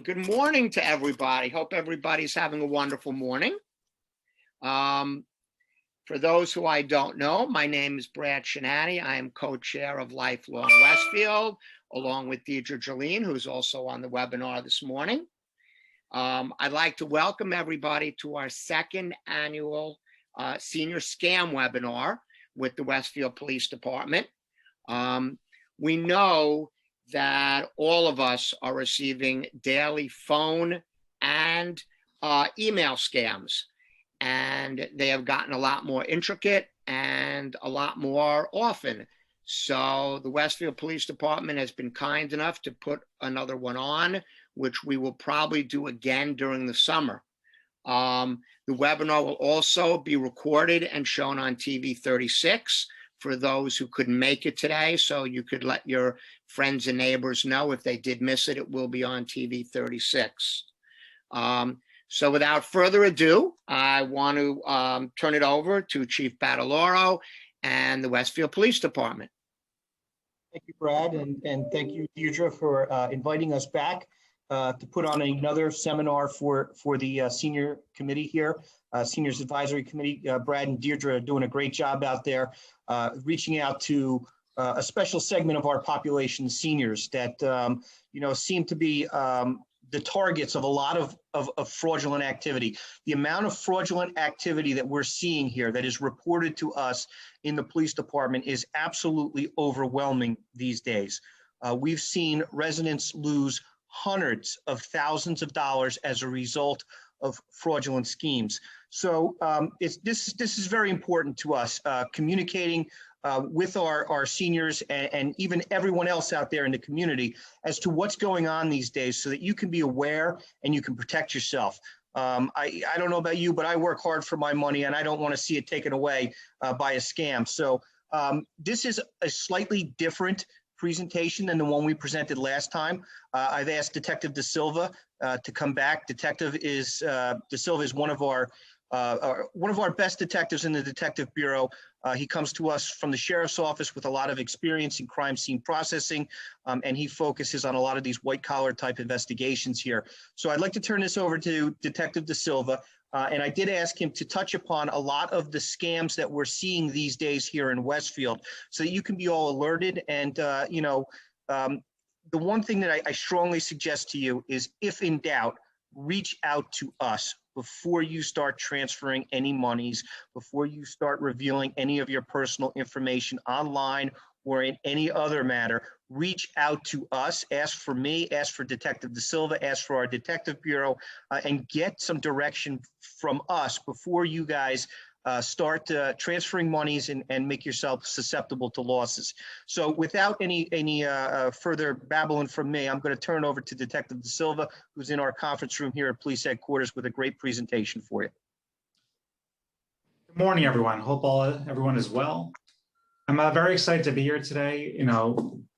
Good morning to everybody. Hope everybody's having a wonderful morning. For those who I don't know, my name is Brad Shinati. I am co-chair of Lifelong Westfield, along with Deidre Jolene, who's also on the webinar this morning. I'd like to welcome everybody to our second annual senior scam webinar with the Westfield Police Department. We know that all of us are receiving daily phone and email scams, and they have gotten a lot more intricate and a lot more often. So the Westfield Police Department has been kind enough to put another one on, which we will probably do again during the summer. The webinar will also be recorded and shown on TV 36 for those who couldn't make it today, so you could let your friends and neighbors know if they did miss it. It will be on TV 36. So without further ado, I want to turn it over to Chief Badaloro and the Westfield Police Department. Thank you, Brad, and thank you, Deidre, for inviting us back to put on another seminar for the senior committee here, Seniors Advisory Committee. Brad and Deidre are doing a great job out there, reaching out to a special segment of our population, seniors, that seem to be the targets of a lot of fraudulent activity. The amount of fraudulent activity that we're seeing here that is reported to us in the police department is absolutely overwhelming these days. We've seen residents lose hundreds of thousands of dollars as a result of fraudulent schemes. So this is very important to us, communicating with our seniors and even everyone else out there in the community as to what's going on these days so that you can be aware and you can protect yourself. I don't know about you, but I work hard for my money and I don't want to see it taken away by a scam. So this is a slightly different presentation than the one we presented last time. I've asked Detective DaSilva to come back. DaSilva is one of our best detectives in the Detective Bureau. He comes to us from the Sheriff's Office with a lot of experience in crime scene processing, and he focuses on a lot of these white-collar type investigations here. So I'd like to turn this over to Detective DaSilva, and I did ask him to touch upon a lot of the scams that we're seeing these days here in Westfield so that you can be all alerted. And, the one thing that I strongly suggest to you is, if in doubt, reach out to us before you start transferring any monies, before you start revealing any of your personal information online or in any other matter. Reach out to us, ask for me, ask for Detective DaSilva, ask for our Detective Bureau, and get some direction from us before you guys start transferring monies and make yourself susceptible to losses. So without any further babbling from me, I'm going to turn over to Detective DaSilva, who's in our conference room here at Police Headquarters with a great presentation for you. Good morning, everyone. Hope everyone is well. I'm very excited to be here today,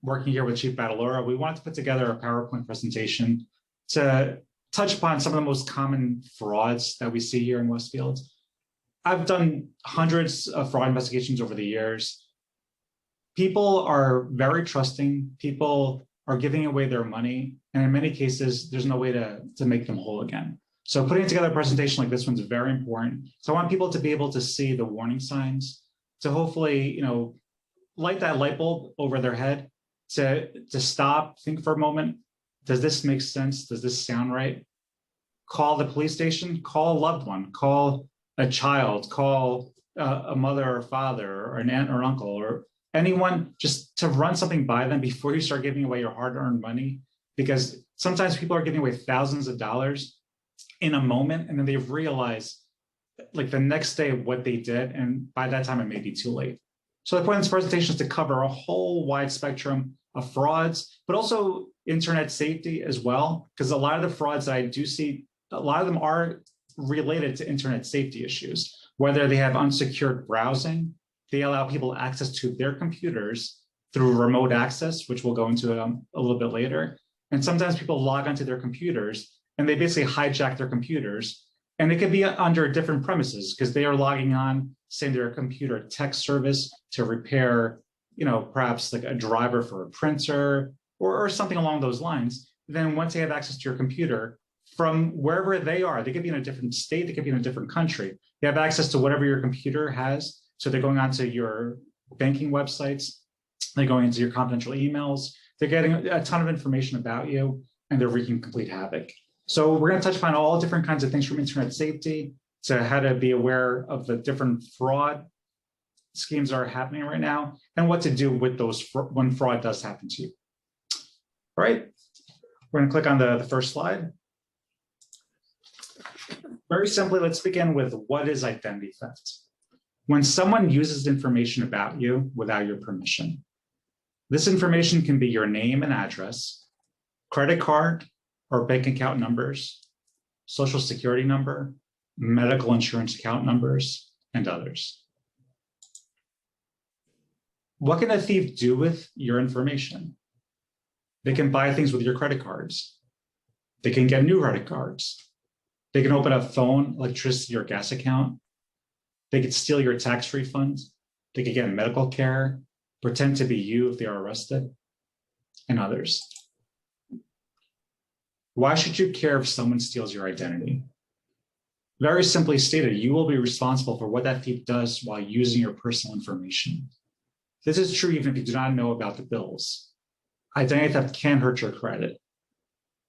working here with Chief Badaloro. We wanted to put together a PowerPoint presentation to touch upon some of the most common frauds that we see here in Westfield. I've done hundreds of fraud investigations over the years. People are very trusting. People are giving away their money. And in many cases, there's no way to make them whole again. So putting together a presentation like this one's very important. So I want people to be able to see the warning signs, to hopefully, light that light bulb over their head, to stop, think for a moment. Does this make sense? Does this sound right? Call the police station, call a loved one, call a child, call a mother or father or an aunt or uncle or anyone, just to run something by them before you start giving away your hard-earned money. Because sometimes people are giving away thousands of dollars in a moment, and then they realize like the next day what they did, and by that time it may be too late. So the point of this presentation is to cover a whole wide spectrum of frauds, but also internet safety as well, because a lot of the frauds that I do see, a lot of them are related to internet safety issues, whether they have unsecured browsing, they allow people access to their computers through remote access, which we'll go into a little bit later. And sometimes people log onto their computers and they basically hijack their computers, and it could be under different premises because they are logging on, say, their computer tech service to repair, perhaps like a driver for a printer or something along those lines. then once they have access to your computer, from wherever they are, they could be in a different state, they could be in a different country. They have access to whatever your computer has. So they're going onto your banking websites, they're going into your confidential emails, they're getting a ton of information about you, and they're wreaking complete havoc. So we're going to touch upon all different kinds of things, from internet safety to how to be aware of the different fraud schemes that are happening right now, and what to do with those when fraud does happen to you. All right, we're going to click on the first slide. Very simply, let's begin with what is identity theft. When someone uses information about you without your permission. This information can be your name and address, credit card or bank account numbers, social security number, medical insurance account numbers, and others. What can a thief do with your information? They can buy things with your credit cards. They can get new credit cards. They can open a phone, electricity, or gas account. They could steal your tax refund. They could get medical care, pretend to be you if they are arrested, and others. Why should you care if someone steals your identity? Very simply stated, you will be responsible for what that thief does while using your personal information. This is true even if you do not know about the bills. Identity theft can hurt your credit.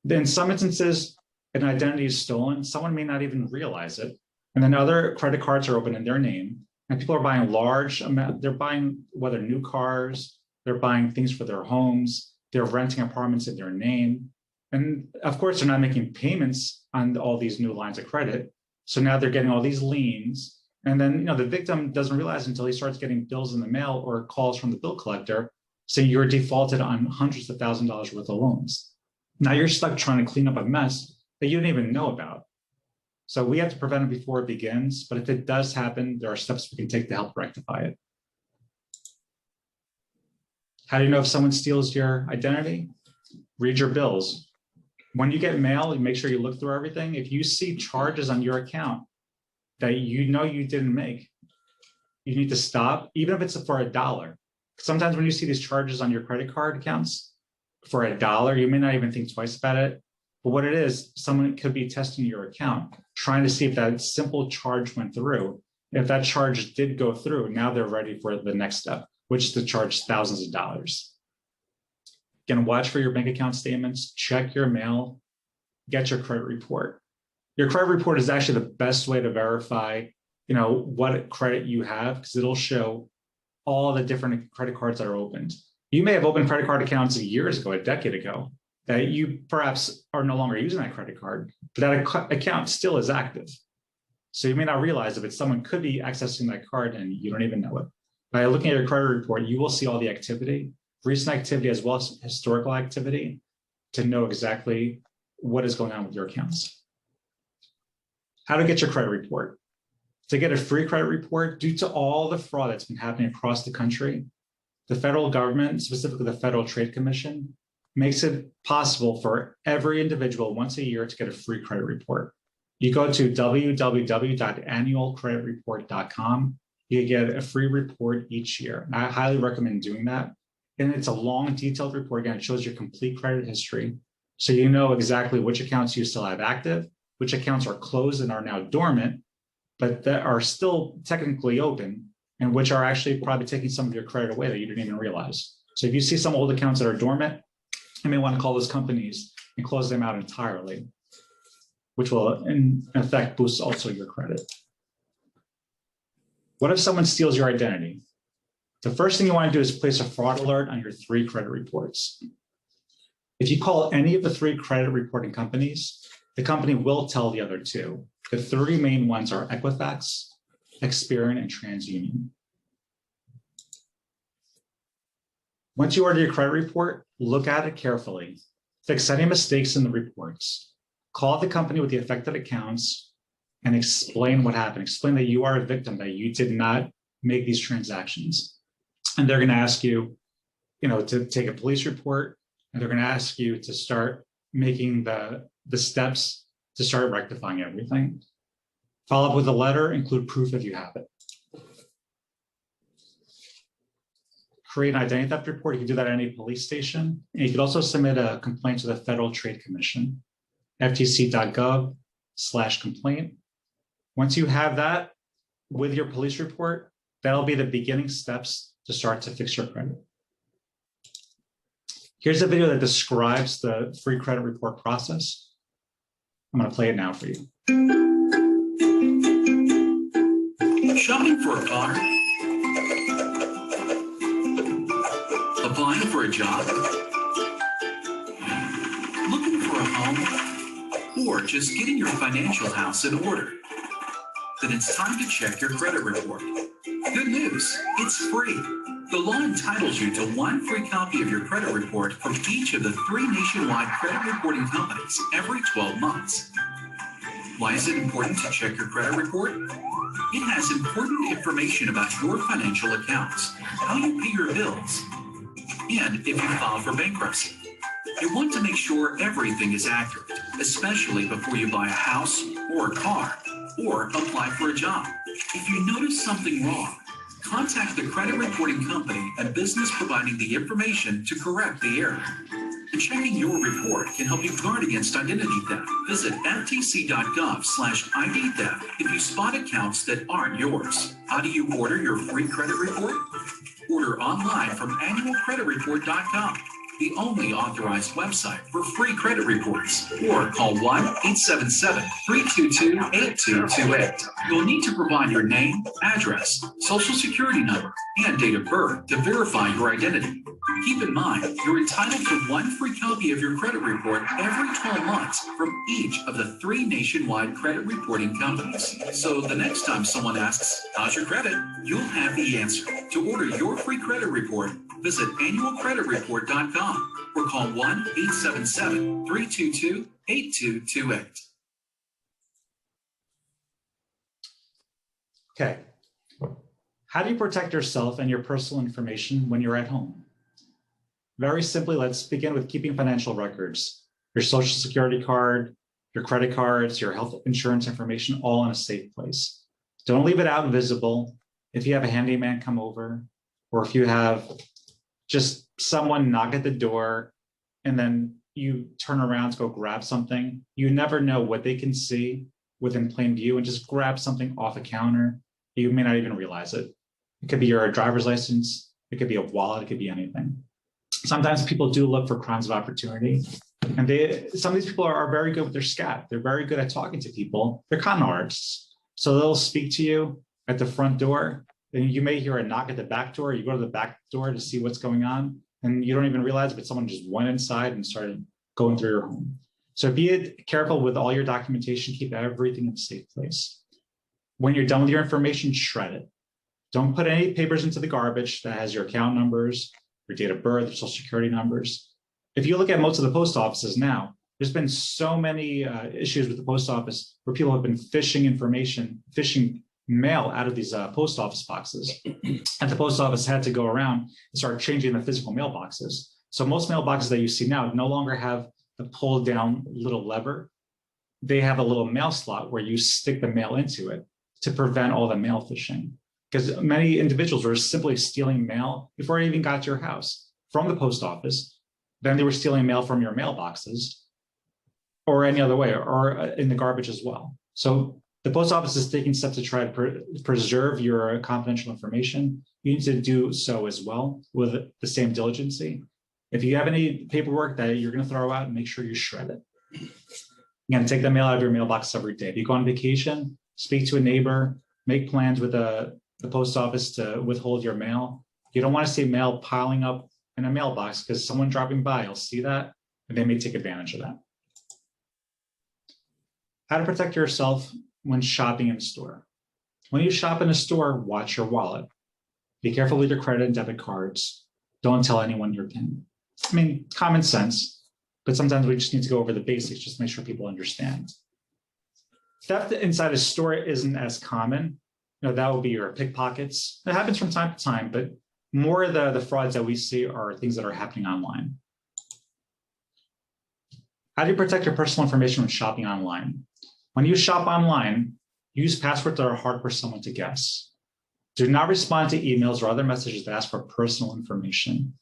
In some instances, an identity is stolen, someone may not even realize it, and then other credit cards are open in their name, and people are buying large amounts. They're buying whether new cars, they're buying things for their homes, they're renting apartments in their name, and of course they're not making payments on all these new lines of credit. So now they're getting all these liens, and then the victim doesn't realize until he starts getting bills in the mail or calls from the bill collector saying you're defaulted on hundreds of thousands of dollars worth of loans. Now you're stuck trying to clean up a mess that you didn't even know about. So we have to prevent it before it begins, but if it does happen, there are steps we can take to help rectify it. How do you know if someone steals your identity? Read your bills. When you get mail, you make sure you look through everything. If you see charges on your account that you know you didn't make, you need to stop, even if it's for $1. Sometimes when you see these charges on your credit card accounts for $1, you may not even think twice about it. But what it is, someone could be testing your account, trying to see if that simple charge went through. If that charge did go through, now they're ready for the next step, which is to charge thousands of dollars. Again, watch for your bank account statements, check your mail, get your credit report. Your credit report is actually the best way to verify, what credit you have, because it'll show all the different credit cards that are opened. You may have opened credit card accounts years ago, a decade ago, that you perhaps are no longer using that credit card, but that account still is active. So you may not realize if someone could be accessing that card and you don't even know it. By looking at your credit report, you will see all the activity, recent activity as well as historical activity, to know exactly what is going on with your accounts. How to get your credit report. To get a free credit report, due to all the fraud that's been happening across the country, the federal government, specifically the Federal Trade Commission, makes it possible for every individual once a year to get a free credit report. You go to www.annualcreditreport.com. You get a free report each year. I highly recommend doing that. And it's a long, detailed report. Again, it shows your complete credit history. So you know exactly which accounts you still have active, which accounts are closed and are now dormant, but that are still technically open, and which are actually probably taking some of your credit away that you didn't even realize. So if you see some old accounts that are dormant, you may want to call those companies and close them out entirely, which will in effect boost also your credit. What if someone steals your identity? The first thing you want to do is place a fraud alert on your 3 credit reports. If you call any of the 3 credit reporting companies, the company will tell the other 2. The 3 main ones are Equifax, Experian, and TransUnion. Once you order your credit report, look at it carefully. Fix any mistakes in the reports. Call the company with the affected accounts and explain what happened. Explain that you are a victim, that you did not make these transactions. And they're going to ask you, to take a police report, and they're going to ask you to start making the steps to start rectifying everything. Follow up with a letter, include proof if you have it. create an identity theft report. You can do that at any police station. And you could also submit a complaint to the Federal Trade Commission, ftc.gov/complaint. Once you have that with your police report, that'll be the beginning steps to start to fix your credit. Here's a video that describes the free credit report process. I'm going to play it now for you. Shopping for a car? Applying for a job? Looking for a home? Or just getting your financial house in order? Then it's time to check your credit report. Good news, it's free. The law entitles you to one free copy of your credit report from each of the 3 nationwide credit reporting companies every 12 months. Why is it important to check your credit report? It has important information about your financial accounts, how you pay your bills, and if you file for bankruptcy. You want to make sure everything is accurate, especially before you buy a house or a car or apply for a job. If you notice something wrong, contact the credit reporting company and business providing the information to correct the error. And checking your report can help you guard against identity theft. Visit ftc.gov/ID theft if you spot accounts that aren't yours. How do you order your free credit report? Order online from annualcreditreport.com, the only authorized website for free credit reports, or call 1-877-322-8228. You'll need to provide your name, address, social security number, and date of birth to verify your identity. Keep in mind, you're entitled to one free copy of your credit report every 12 months from each of the 3 nationwide credit reporting companies. So the next time someone asks, "How's your credit?" you'll have the answer. To order your free credit report, visit annualcreditreport.com or call 1-877-322-8228. Okay. How do you protect yourself and your personal information when you're at home? Very simply, let's begin with keeping financial records. Your social security card, your credit cards, your health insurance information, all in a safe place. Don't leave it out visible. If you have a handyman come over, or if you have just someone knock at the door and then you turn around to go grab something, you never know what they can see within plain view and just grab something off a counter. You may not even realize it. It could be your driver's license. It could be a wallet. It could be anything. Sometimes people do look for crimes of opportunity. And some of these people are very good with their scat. They're very good at talking to people. They're con artists. So they'll speak to you at the front door. Then you may hear a knock at the back door. You go to the back door to see what's going on. And you don't even realize it, but someone just went inside and started going through your home. So be careful with all your documentation. Keep everything in a safe place. When you're done with your information, shred it. Don't put any papers into the garbage that has your account numbers, your date of birth, your social security numbers. If you look at most of the post offices now, there's been so many issues with the post office where people have been phishing mail out of these post office boxes. And the post office had to go around and start changing the physical mailboxes. So most mailboxes that you see now no longer have the pull down little lever. They have a little mail slot where you stick the mail into it to prevent all the mail phishing. Because many individuals were simply stealing mail before it even got to your house from the post office. Then they were stealing mail from your mailboxes or any other way, or in the garbage as well. So the post office is taking steps to try to preserve your confidential information. You need to do so as well with the same diligency. If you have any paperwork that you're going to throw out, make sure you shred it. Again, take the mail out of your mailbox every day. If you go on vacation, speak to a neighbor, make plans with the post office to withhold your mail. You don't want to see mail piling up in a mailbox because someone dropping by will see that and they may take advantage of that. How to protect yourself when shopping in a store. When you shop in a store, watch your wallet. Be careful with your credit and debit cards. Don't tell anyone your PIN. I mean, common sense, but sometimes we just need to go over the basics just to make sure people understand. Theft inside a store isn't as common. That would be your pickpockets. It happens from time to time, but more of the frauds that we see are things that are happening online. How do you protect your personal information when shopping online? When you shop online, use passwords that are hard for someone to guess. Do not respond to emails or other messages that ask for personal information.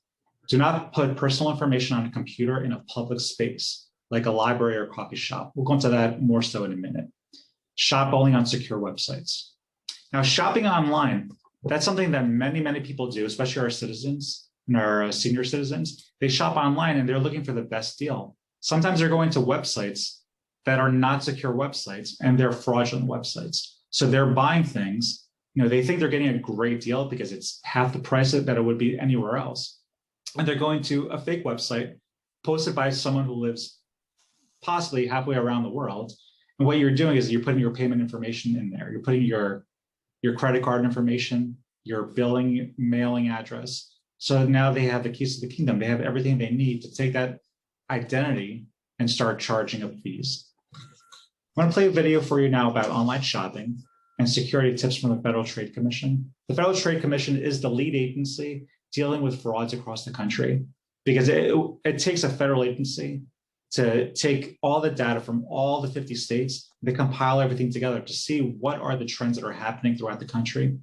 Do not put personal information on a computer in a public space, like a library or coffee shop. We'll go into that more so in a minute. Shop only on secure websites. Now, shopping online, that's something that many people do, especially our citizens and our senior citizens. They shop online and they're looking for the best deal. Sometimes they're going to websites that are not secure websites and they're fraudulent websites. So they're buying things, they think they're getting a great deal because it's half the price that it would be anywhere else. And they're going to a fake website posted by someone who lives possibly halfway around the world. And what you're doing is you're putting your payment information in there. You're putting your credit card information, your billing, mailing address. So now they have the keys to the kingdom. They have everything they need to take that identity and start charging up fees. I'm going to play a video for you now about online shopping and security tips from the Federal Trade Commission. The Federal Trade Commission is the lead agency dealing with frauds across the country because it takes a federal agency to take all the data from all the 50 states, they compile everything together to see what are the trends that are happening throughout the country.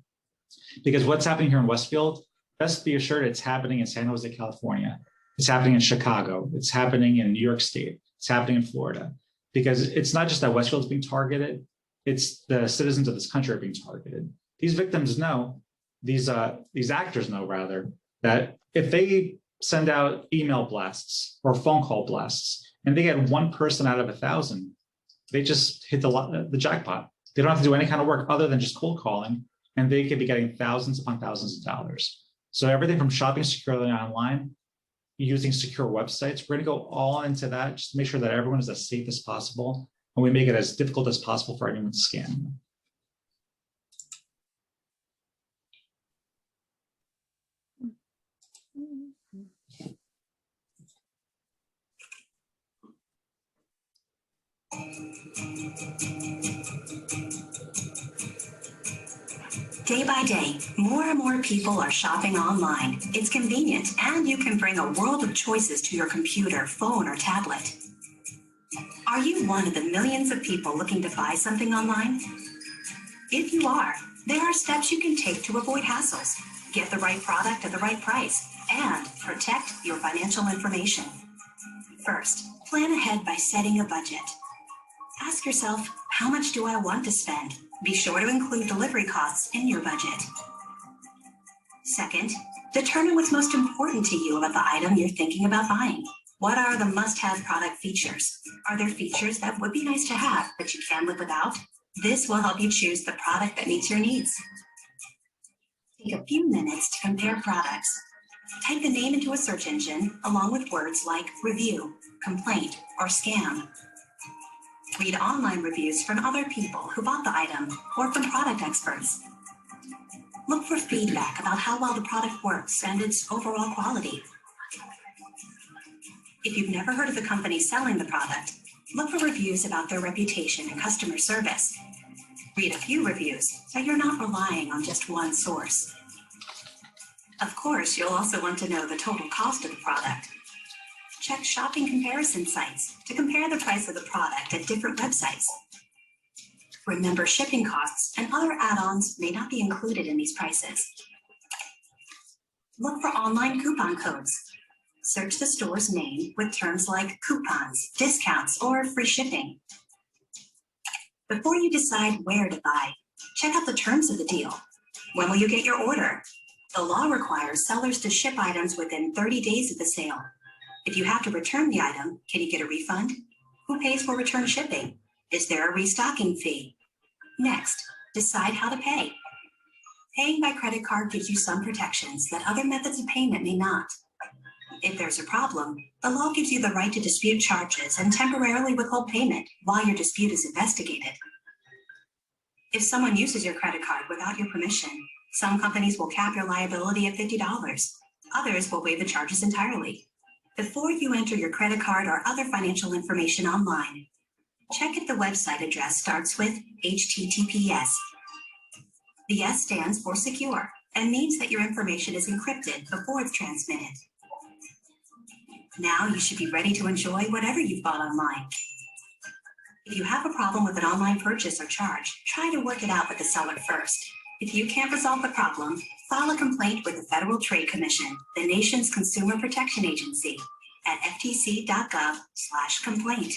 Because what's happening here in Westfield, best be assured it's happening in San Jose, California. It's happening in Chicago. It's happening in New York State. It's happening in Florida. Because it's not just that Westfield is being targeted, it's the citizens of this country are being targeted. These victims know, these actors know rather, that if they send out email blasts or phone call blasts, and they get one person out of 1,000, they just hit the jackpot. They don't have to do any kind of work other than just cold calling, and they could be getting thousands upon thousands of dollars. So everything from shopping securely online, using secure websites, we're going to go all into that just to make sure that everyone is as safe as possible, and we make it as difficult as possible for anyone to scam. Day by day, more and more people are shopping online. It's convenient, and you can bring a world of choices to your computer, phone, or tablet. Are you one of the millions of people looking to buy something online? If you are, there are steps you can take to avoid hassles, get the right product at the right price, and protect your financial information. First, plan ahead by setting a budget. Ask yourself, how much do I want to spend? Be sure to include delivery costs in your budget. Second, determine what's most important to you about the item you're thinking about buying. What are the must-have product features? Are there features that would be nice to have, but you can live without? This will help you choose the product that meets your needs. Take a few minutes to compare products. Type the name into a search engine along with words like review, complaint, or scam. Read online reviews from other people who bought the item or from product experts. Look for feedback about how well the product works and its overall quality. If you've never heard of the company selling the product, look for reviews about their reputation and customer service. Read a few reviews so you're not relying on just one source. Of course, you'll also want to know the total cost of the product. Check shopping comparison sites to compare the price of the product at different websites. Remember, shipping costs and other add-ons may not be included in these prices. Look for online coupon codes. Search the store's name with terms like coupons, discounts, or free shipping. Before you decide where to buy, check out the terms of the deal. When will you get your order? The law requires sellers to ship items within 30 days of the sale. If you have to return the item, can you get a refund? Who pays for return shipping? Is there a restocking fee? Next, decide how to pay. Paying by credit card gives you some protections that other methods of payment may not. If there's a problem, the law gives you the right to dispute charges and temporarily withhold payment while your dispute is investigated. If someone uses your credit card without your permission, some companies will cap your liability at $50. Others will waive the charges entirely. Before you enter your credit card or other financial information online, check if the website address starts with HTTPS. The S stands for secure and means that your information is encrypted before it's transmitted. Now you should be ready to enjoy whatever you've bought online. If you have a problem with an online purchase or charge, try to work it out with the seller first. If you can't resolve the problem, file a complaint with the Federal Trade Commission, the nation's consumer protection agency, at ftc.gov/complaint.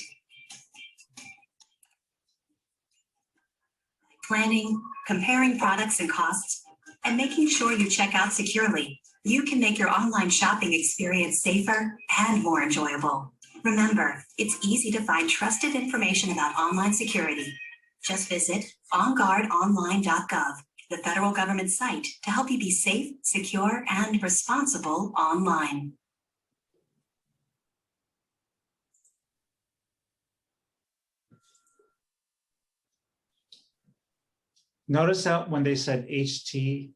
Planning, comparing products and costs, and making sure you check out securely, you can make your online shopping experience safer and more enjoyable. Remember, it's easy to find trusted information about online security. Just visit onguardonline.gov, the federal government site, to help you be safe, secure, and responsible online. Notice that when they said HTTPS,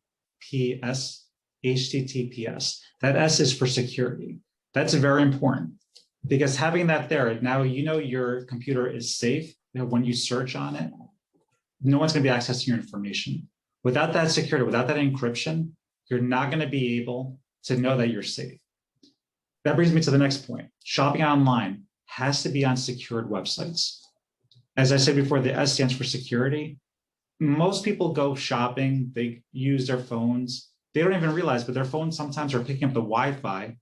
that S is for security. That's very important because having that there, now you know your computer is safe. When you search on it, no one's going to be accessing your information. Without that security, without that encryption, you're not going to be able to know that you're safe. That brings me to the next point. Shopping online has to be on secured websites. As I said before, the S stands for security. Most people go shopping, they use their phones. They don't even realize, but their phones sometimes are picking up the Wi-Fi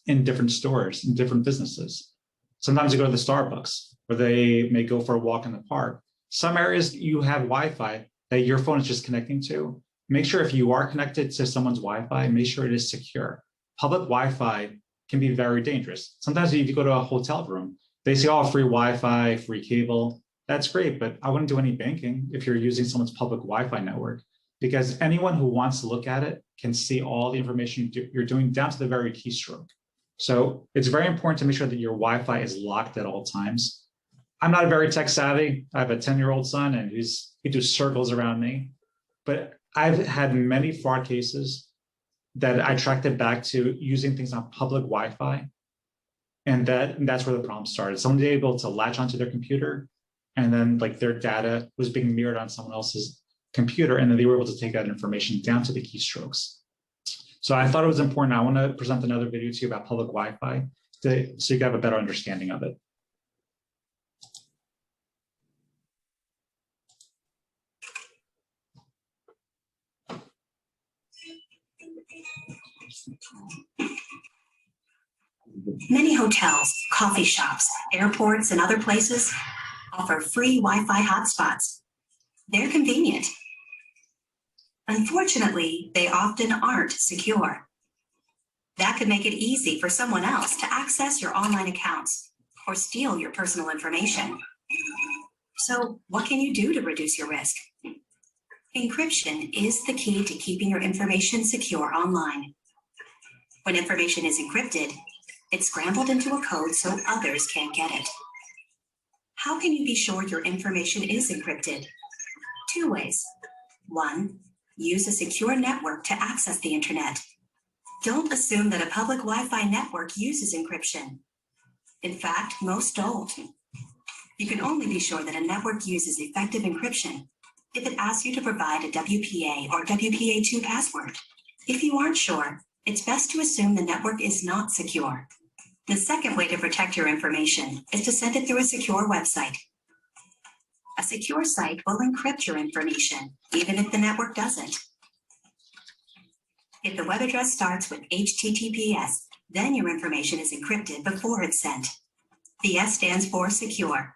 in different stores, in different businesses. Sometimes they go to the Starbucks, or they may go for a walk in the park. Some areas you have Wi-Fi that your phone is just connecting to. Make sure if you are connected to someone's Wi-Fi, make sure it is secure. Public Wi-Fi can be very dangerous. Sometimes if you go to a hotel room, they say, oh, free Wi-Fi, free cable. That's great, but I wouldn't do any banking if you're using someone's public Wi-Fi network, because anyone who wants to look at it can see all the information you're doing down to the very keystroke. So it's very important to make sure that your Wi-Fi is locked at all times. I'm not very tech savvy. I have a 10-year-old son and he does circles around me, but I've had many fraud cases that I tracked it back to using things on public Wi-Fi. And that's where the problem started. Someone was able to latch onto their computer, and then like their data was being mirrored on someone else's computer, and then they were able to take that information down to the keystrokes. So I thought it was important. I want to present another video to you about public Wi-Fi so you can have a better understanding of it. Many hotels, coffee shops, airports, and other places offer free Wi-Fi hotspots. They're convenient. Unfortunately, they often aren't secure. That could make it easy for someone else to access your online accounts or steal your personal information. So what can you do to reduce your risk? Encryption is the key to keeping your information secure online. When information is encrypted, it's scrambled into a code so others can't get it. How can you be sure your information is encrypted? 2 ways. 1, use a secure network to access the internet. Don't assume that a public Wi-Fi network uses encryption. In fact, most don't. You can only be sure that a network uses effective encryption if it asks you to provide a WPA or WPA2 password. If you aren't sure, it's best to assume the network is not secure. The second way to protect your information is to send it through a secure website. A secure site will encrypt your information, even if the network doesn't. If the web address starts with HTTPS, then your information is encrypted before it's sent. The S stands for secure.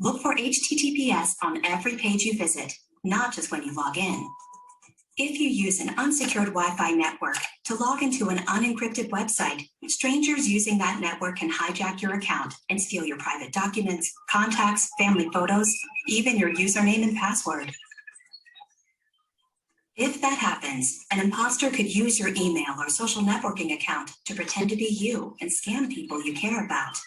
Look for HTTPS on every page you visit, not just when you log in. If you use an unsecured Wi-Fi network to log into an unencrypted website, strangers using that network can hijack your account and steal your private documents, contacts, family photos, even your username and password. If that happens, an imposter could use your email or social networking account to pretend to be you and scam people you care about.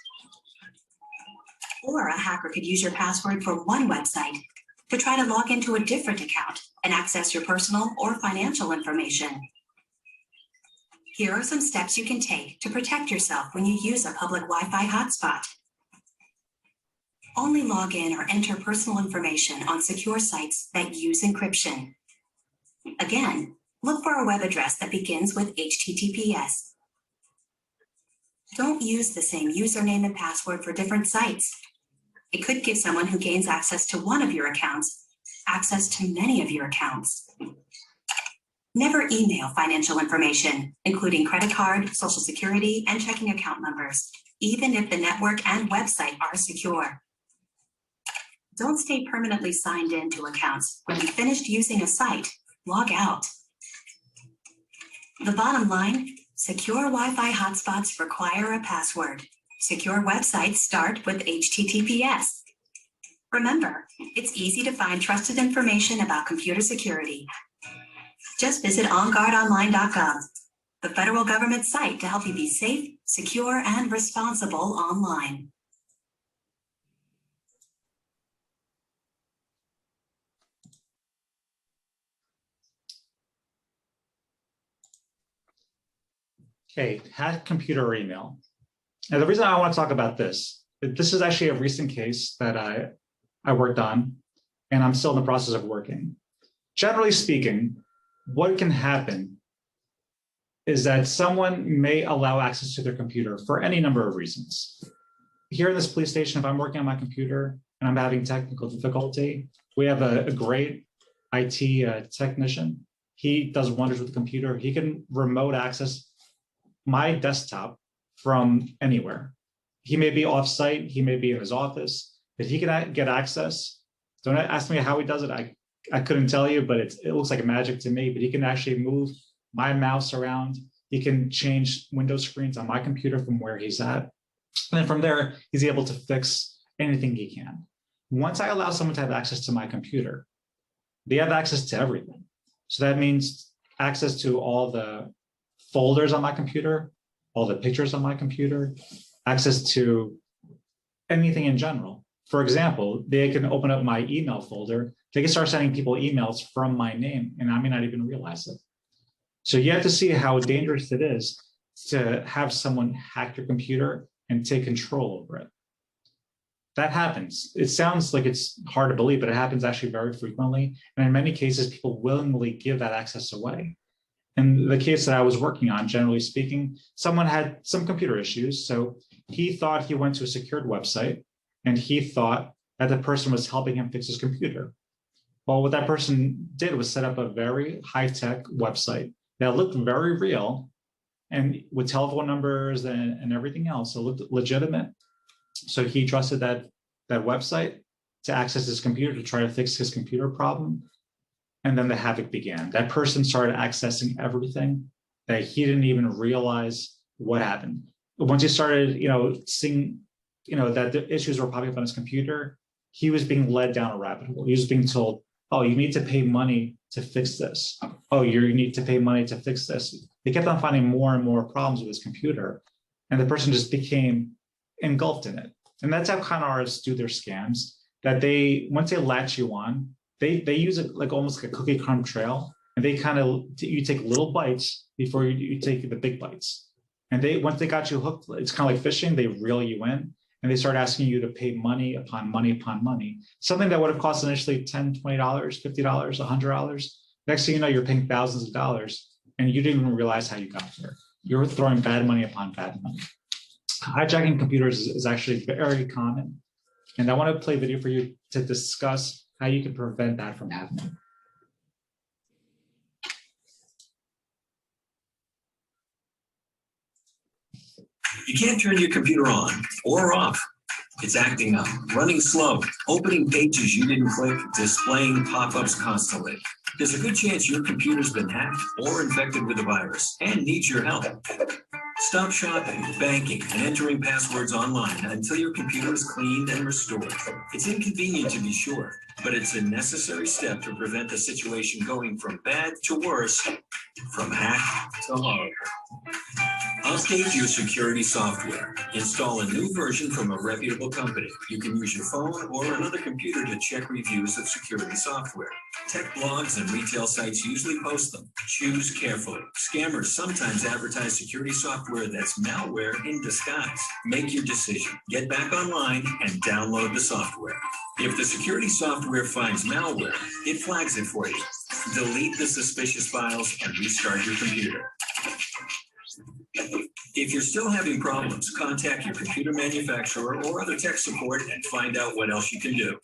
Or a hacker could use your password for one website to try to log into a different account and access your personal or financial information. Here are some steps you can take to protect yourself when you use a public Wi-Fi hotspot. Only log in or enter personal information on secure sites that use encryption. Again, look for a web address that begins with HTTPS. Don't use the same username and password for different sites. It could give someone who gains access to one of your accounts access to many of your accounts. Never email financial information, including credit card, social security, and checking account numbers, even if the network and website are secure. Don't stay permanently signed in to accounts. When you've finished using a site, log out. The bottom line, secure Wi-Fi hotspots require a password. Secure websites start with HTTPS. Remember, it's easy to find trusted information about computer security. Just visit onguardonline.gov, the federal government site to help you be safe, secure, and responsible online. Okay, hack computer or email. Now, the reason I want to talk about this is actually a recent case that I worked on, and I'm still in the process of working. Generally speaking, what can happen is that someone may allow access to their computer for any number of reasons. Here in this police station, if I'm working on my computer and I'm having technical difficulty, we have a great IT technician. He does wonders with the computer. He can remote access my desktop from anywhere. He may be off-site, he may be in his office, but he can get access. Don't ask me how he does it. I couldn't tell you, but it looks like magic to me, but he can actually move my mouse around. He can change window screens on my computer from where he's at. And then from there, he's able to fix anything he can. Once I allow someone to have access to my computer, they have access to everything. So that means access to all the folders on my computer, all the pictures on my computer, access to anything in general. For example, they can open up my email folder. They can start sending people emails from my name, and I may not even realize it. So you have to see how dangerous it is to have someone hack your computer and take control over it. That happens. It sounds like it's hard to believe, but it happens actually very frequently. And in many cases, people willingly give that access away. In the case that I was working on, generally speaking, someone had some computer issues. So he thought he went to a secured website, and he thought that the person was helping him fix his computer. Well, what that person did was set up a very high-tech website that looked very real, and with telephone numbers and everything else. It looked legitimate. So he trusted that website to access his computer to try to fix his computer problem. And then the havoc began. That person started accessing everything that he didn't even realize what happened. Once he started, seeing, that the issues were popping up on his computer, he was being led down a rabbit hole. He was being told, oh, you need to pay money to fix this. Oh, you need to pay money to fix this. They kept on finding more and more problems with his computer, and the person just became engulfed in it. And that's how con artists do their scams, that once they latch you on, they use it like almost like a cookie crumb trail, and you take little bites before you take the big bites. And once they got you hooked, it's kind of like fishing, they reel you in, and they start asking you to pay money upon money upon money. Something that would have cost initially $10, $20, $50, $100. Next thing you know, you're paying thousands of dollars, and you didn't even realize how you got there. You're throwing bad money upon bad money. Hijacking computers is actually very common. And I want to play a video for you to discuss how you can prevent that from happening. You can't turn your computer on or off. It's acting up, running slow, opening pages you didn't click, displaying pop-ups constantly. There's a good chance your computer's been hacked or infected with a virus and needs your help. Stop shopping, banking, and entering passwords online until your computer is cleaned and restored. It's inconvenient to be sure, but it's a necessary step to prevent the situation going from bad to worse, from hack to horror. Update your security software. Install a new version from a reputable company. You can use your phone or another computer to check reviews of security software. Tech blogs and retail sites usually post them. Choose carefully. Scammers sometimes advertise security software that's malware in disguise. Make your decision. Get back online and download the software. If the security software finds malware, it flags it for you. Delete the suspicious files and restart your computer. If you're still having problems, contact your computer manufacturer or other tech support and find out what else you can do.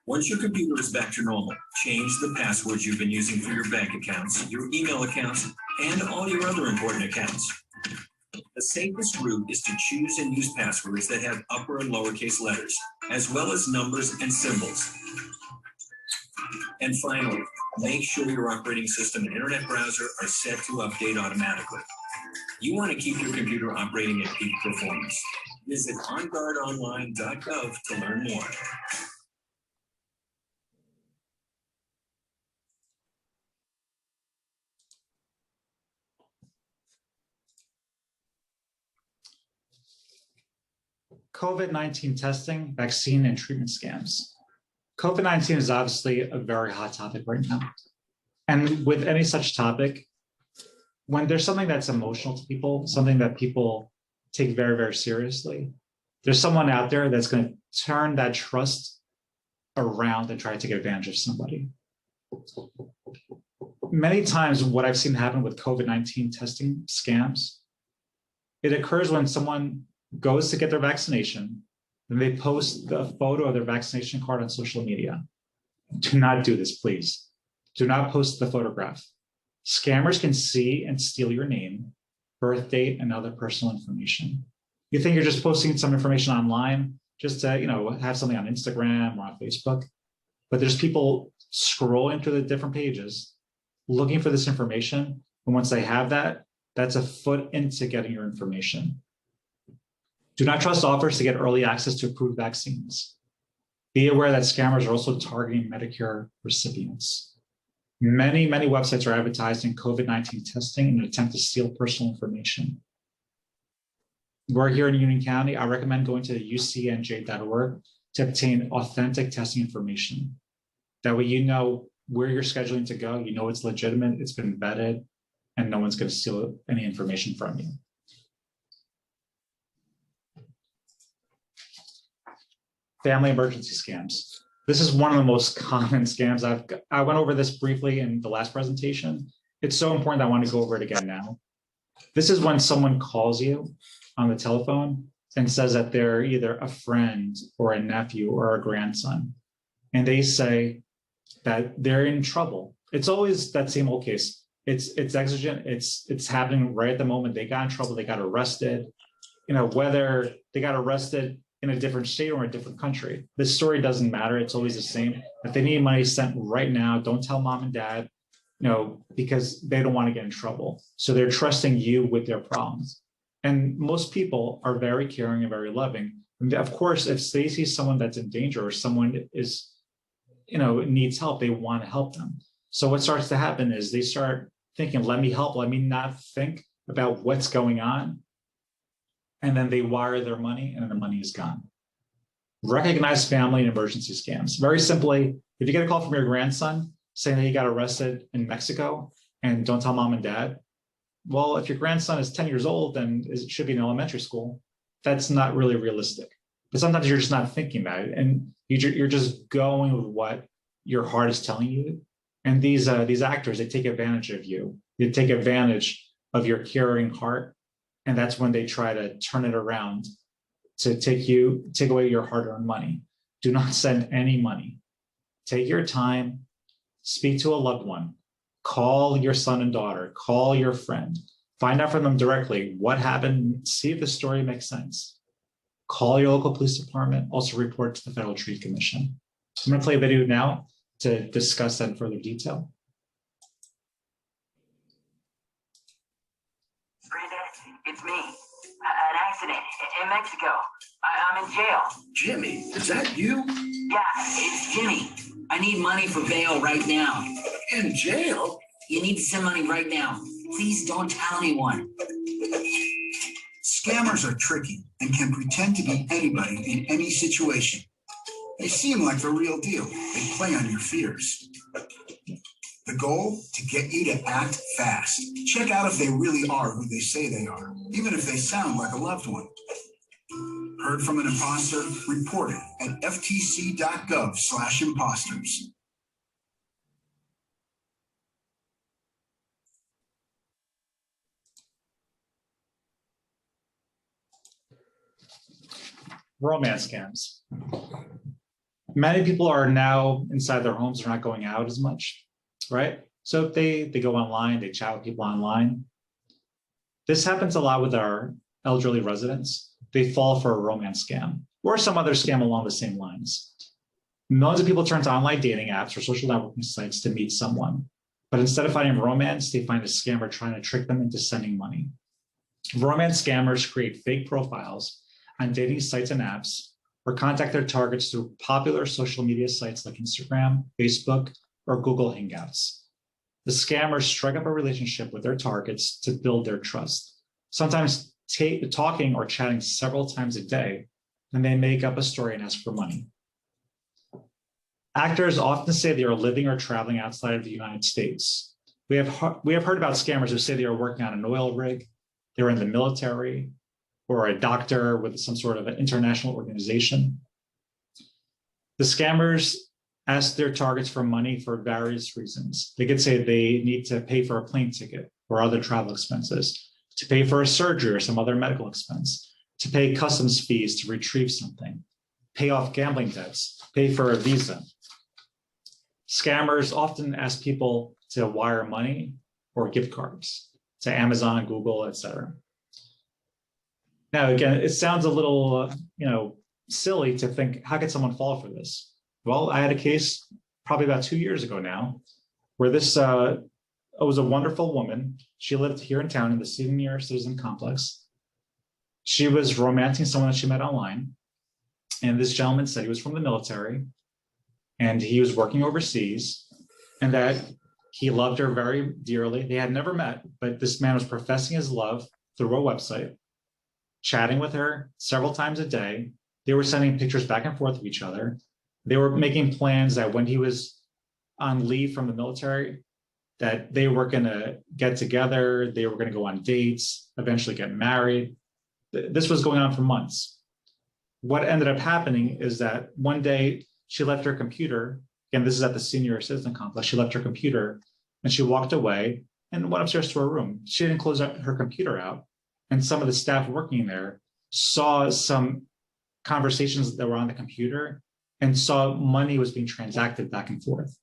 Once your computer is back to normal, change the passwords you've been using for your bank accounts, your email accounts, and all your other important accounts. The safest route is to choose and use passwords that have upper and lowercase letters, as well as numbers and symbols. And finally, make sure your operating system and internet browser are set to update automatically. You want to keep your computer operating at peak performance. Visit onguardonline.gov to learn more. COVID-19 testing, vaccine, and treatment scams. COVID-19 is obviously a very hot topic right now. And with any such topic, when there's something that's emotional to people, something that people take very, very seriously, there's someone out there that's going to turn that trust around and try to take advantage of somebody. Many times what I've seen happen with COVID-19 testing scams, it occurs when someone goes to get their vaccination, and they post the photo of their vaccination card on social media. Do not do this, please. Do not post the photograph. Scammers can see and steal your name, birth date, and other personal information. You think you're just posting some information online just to, have something on Instagram or on Facebook, but there's people scrolling through the different pages looking for this information, and once they have that, that's a foot into getting your information. Do not trust offers to get early access to approved vaccines. Be aware that scammers are also targeting Medicare recipients. Many websites are advertising COVID-19 testing in an attempt to steal personal information. We're here in Union County. I recommend going to ucnj.org to obtain authentic testing information. That way you know where you're scheduling to go, you know it's legitimate, it's been vetted, and no one's going to steal any information from you. Family emergency scams. This is one of the most common scams. I went over this briefly in the last presentation. It's so important I want to go over it again now. This is when someone calls you on the telephone and says that they're either a friend or a nephew or a grandson. And they say that they're in trouble. It's always that same old case. It's exigent, it's happening right at the moment. They got in trouble, they got arrested. Whether they got arrested in a different state or a different country. This story doesn't matter. It's always the same. If they need money sent right now, don't tell mom and dad, because they don't want to get in trouble. So they're trusting you with their problems. And most people are very caring and very loving. And of course, if they see someone that's in danger or someone is, needs help, they want to help them. So what starts to happen is they start thinking, let me help, let me not think about what's going on. And then they wire their money and then the money is gone. Recognize family and emergency scams. Very simply, if you get a call from your grandson saying that he got arrested in Mexico and don't tell mom and dad, well, if your grandson is 10 years old and it should be in elementary school, that's not really realistic. But sometimes you're just not thinking about it and you're just going with what your heart is telling you. And these actors, they take advantage of you. They take advantage of your caring heart. And that's when they try to turn it around to take away your hard-earned money. Do not send any money. Take your time, speak to a loved one, call your son and daughter, call your friend, find out from them directly what happened, see if the story makes sense. Call your local police department, also report to the Federal Trade Commission. I'm going to play a video now to discuss that in further detail. It's me. An accident in Mexico. I'm in jail. Jimmy, is that you? Yeah, it's Jimmy. I need money for bail right now. In jail? You need to send money right now. Please don't tell anyone. Scammers are tricky and can pretend to be anybody in any situation. They seem like the real deal. They play on your fears. The goal? To get you to act fast. Check out if they really are who they say they are, even if they sound like a loved one. Heard from an imposter? Report it at ftc.gov/imposters. Romance scams. Many people are now inside their homes, they're not going out as much, right? So they go online, they chat with people online. This happens a lot with our elderly residents. They fall for a romance scam or some other scam along the same lines. Millions of people turn to online dating apps or social networking sites to meet someone. But instead of finding romance, they find a scammer trying to trick them into sending money. Romance scammers create fake profiles on dating sites and apps or contact their targets through popular social media sites like Instagram, Facebook, or Google Hangouts. The scammers strike up a relationship with their targets to build their trust, sometimes talking or chatting several times a day, and they make up a story and ask for money. Actors often say they are living or traveling outside of the United States. We have heard about scammers who say they are working on an oil rig, they're in the military, or a doctor with some sort of an international organization. The scammers ask their targets for money for various reasons. They could say they need to pay for a plane ticket or other travel expenses, to pay for a surgery or some other medical expense, to pay customs fees to retrieve something, pay off gambling debts, pay for a visa. Scammers often ask people to wire money or gift cards to Amazon, Google, etc. Now, again, it sounds a little, silly to think, how could someone fall for this? Well, I had a case probably about 2 years ago now, where this was a wonderful woman. She lived here in town in the senior citizen complex. She was romancing someone that she met online. And this gentleman said he was from the military and he was working overseas and that he loved her very dearly. They had never met, but this man was professing his love through a website, chatting with her several times a day. They were sending pictures back and forth of each other. They were making plans that when he was on leave from the military, that they were going to get together, they were going to go on dates, eventually get married. This was going on for months. What ended up happening is that one day she left her computer. Again, this is at the senior citizen complex. She left her computer and she walked away and went upstairs to her room. She didn't close her computer out. And some of the staff working there saw some conversations that were on the computer and saw money was being transacted back and forth.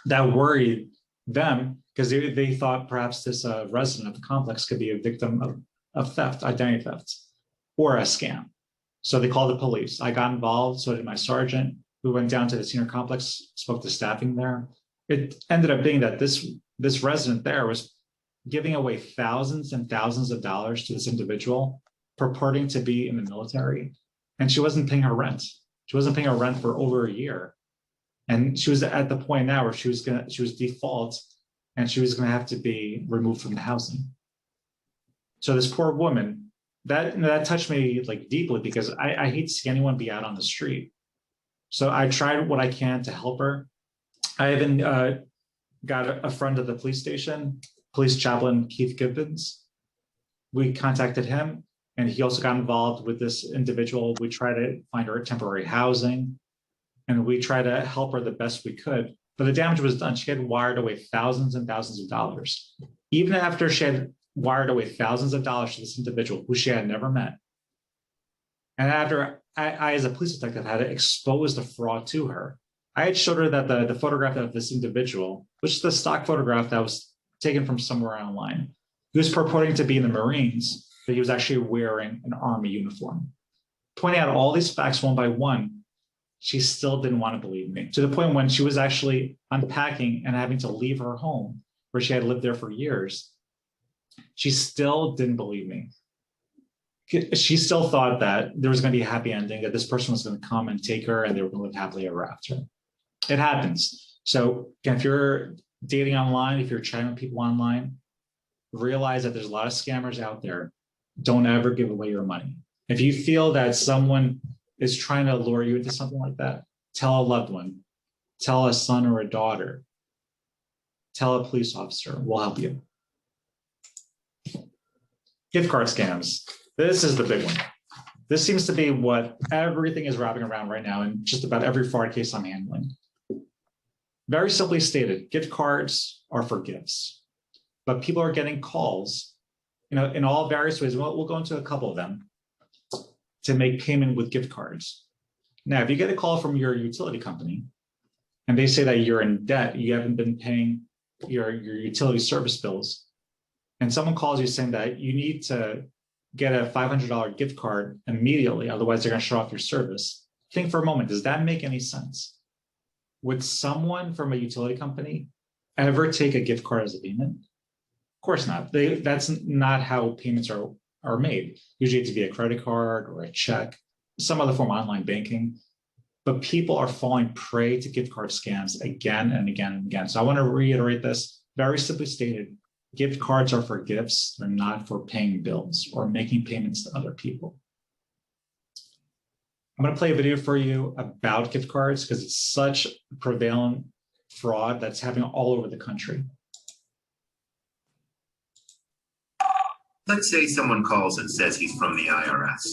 That worried them because they thought perhaps this resident of the complex could be a victim of theft, identity theft, or a scam. So they called the police. I got involved, so did my sergeant. We went down to the senior complex, spoke to staffing there. It ended up being that this resident there was giving away thousands and thousands of dollars to this individual, purporting to be in the military, and she wasn't paying her rent. She wasn't paying her rent for over a year. And she was at the point now where she was default and she was gonna have to be removed from the housing. So this poor woman, that touched me like deeply because I hate to see anyone be out on the street. So I tried what I can to help her. I even got a friend at the police station, police chaplain Keith Gibbons. We contacted him and he also got involved with this individual. We tried to find her temporary housing and we tried to help her the best we could. But the damage was done. She had wired away thousands and thousands of dollars. Even after she had wired away thousands of dollars to this individual who she had never met. And after I as a police detective, had to expose the fraud to her, I had showed her that the photograph of this individual, which is the stock photograph that was taken from somewhere online, he was purporting to be in the Marines, but he was actually wearing an Army uniform. Pointing out all these facts one by one, she still didn't want to believe me, to the point when she was actually unpacking and having to leave her home where she had lived there for years. She still didn't believe me. She still thought that there was going to be a happy ending, that this person was going to come and take her and they were going to live happily ever after. It happens. So again, if you're dating online, if you're chatting with people online, realize that there's a lot of scammers out there. Don't ever give away your money. If you feel that someone is trying to lure you into something like that, tell a loved one, tell a son or a daughter, tell a police officer, we'll help you. Gift card scams. This is the big one. This seems to be what everything is wrapping around right now in just about every fraud case I'm handling. Very simply stated, gift cards are for gifts, but people are getting calls, in all various ways. We'll go into a couple of them to make payment with gift cards. Now, if you get a call from your utility company and they say that you're in debt, you haven't been paying your utility service bills, and someone calls you saying that you need to get a $500 gift card immediately, otherwise they're going to shut off your service. Think for a moment, does that make any sense? Would someone from a utility company ever take a gift card as a payment? Of course not. That's not how payments are made. Usually it's via credit card or a check, some other form of online banking. But people are falling prey to gift card scams again and again and again. So I want to reiterate this, very simply stated. Gift cards are for gifts. They're not for paying bills or making payments to other people. I'm going to play a video for you about gift cards because it's such a prevalent fraud that's happening all over the country. Let's say someone calls and says he's from the IRS.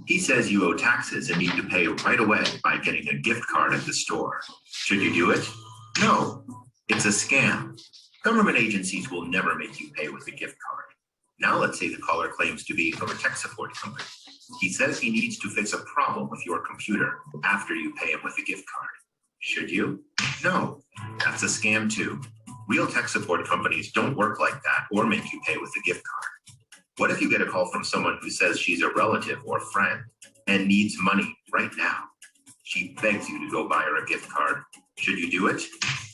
He says you owe taxes and need to pay right away by getting a gift card at the store. Should you do it? No, it's a scam. Government agencies will never make you pay with a gift card. Now let's say the caller claims to be from a tech support company. He says he needs to fix a problem with your computer after you pay him with a gift card. Should you? No, that's a scam too. Real tech support companies don't work like that or make you pay with a gift card. What if you get a call from someone who says she's a relative or friend and needs money right now? She begs you to go buy her a gift card. Should you do it?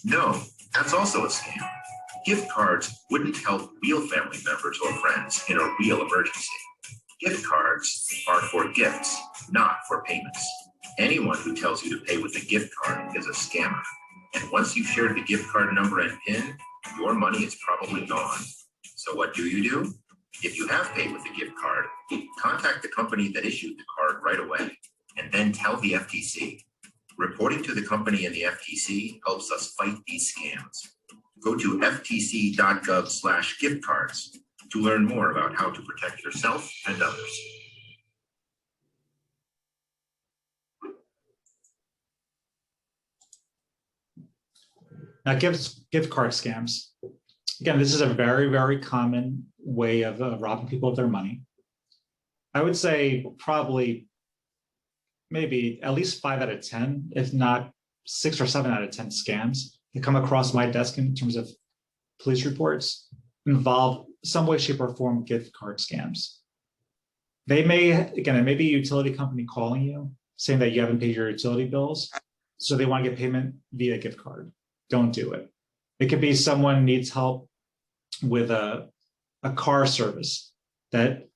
No, that's also a scam. Gift cards wouldn't help real family members or friends in a real emergency. Gift cards are for gifts, not for payments. Anyone who tells you to pay with a gift card is a scammer. And once you've shared the gift card number and PIN, your money is probably gone. So what do? If you have paid with a gift card, contact the company that issued the card right away, and then tell the FTC. Reporting to the company and the FTC helps us fight these scams. Go to ftc.gov/gift cards to learn more about how to protect yourself and others. Now, gift card scams. Again, this is a very, very common way of robbing people of their money. I would say probably maybe at least 5 out of 10, if not 6 or 7 out of 10 scams that come across my desk in terms of police reports involve some way, shape, or form gift card scams. They may, again, it may be a utility company calling you saying that you haven't paid your utility bills, so they want to get payment via gift card. Don't do it. It could be someone needs help with a car service that,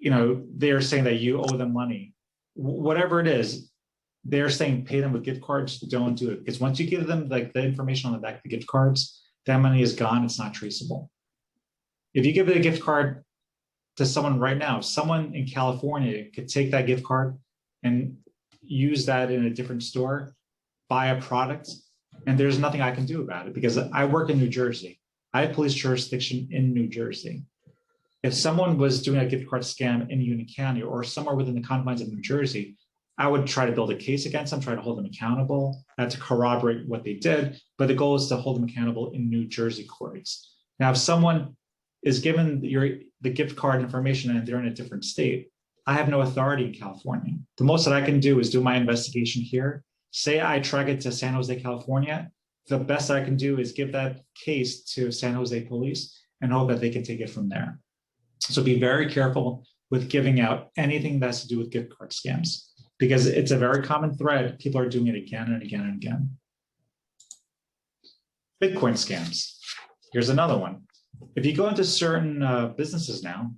they're saying that you owe them money. Whatever it is, they're saying pay them with gift cards. Don't do it, because once you give them the information on the back of the gift cards, that money is gone. It's not traceable. If you give it a gift card to someone right now, someone in California could take that gift card and use that in a different store, buy a product, and there's nothing I can do about it because I work in New Jersey. I have police jurisdiction in New Jersey. If someone was doing a gift card scam in Union County or somewhere within the confines of New Jersey, I would try to build a case against them, try to hold them accountable, to corroborate what they did. But the goal is to hold them accountable in New Jersey courts. Now, if someone is given the gift card information and they're in a different state, I have no authority in California. The most that I can do is do my investigation here. Say I track it to San Jose, California. The best I can do is give that case to San Jose police and hope that they can take it from there. So be very careful with giving out anything that has to do with gift card scams, because it's a very common thread. People are doing it again and again and again. Bitcoin scams. Here's another one. If you go into certain businesses now,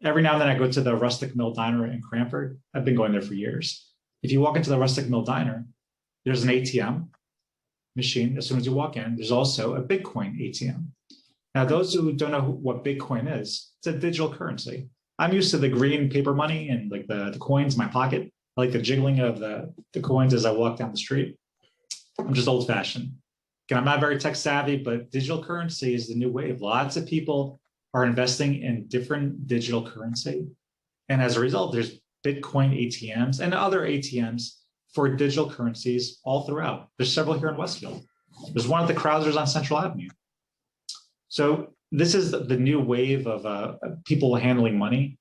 every now and then I go to the Rustic Mill Diner in Cranford. I've been going there for years. If you walk into the Rustic Mill Diner, there's an ATM machine. As soon as you walk in, there's also a Bitcoin ATM. Now, those who don't know what Bitcoin is, it's a digital currency. I'm used to the green paper money and like the coins in my pocket. I like the jiggling of the coins as I walk down the street. I'm just old fashioned. Again, I'm not very tech savvy, but digital currency is the new wave. Lots of people are investing in different digital currency. And as a result, there's Bitcoin ATMs and other ATMs for digital currencies all throughout. There's several here in Westfield. There's one at the Krausers on Central Avenue. So this is the new wave of people handling money.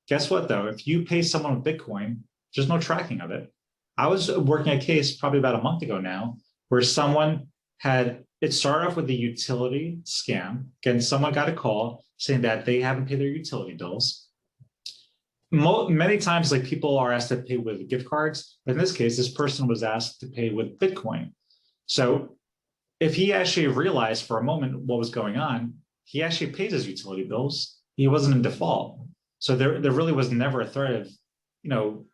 Guess what, though? If you pay someone with Bitcoin, there's no tracking of it. I was working a case probably about a month ago now, where someone it started off with a utility scam. Again, someone got a call saying that they haven't paid their utility bills. Many times, like, people are asked to pay with gift cards, but in this case, this person was asked to pay with Bitcoin. So if he actually realized for a moment what was going on, he actually paid his utility bills. He wasn't in default. So there really was never a threat of,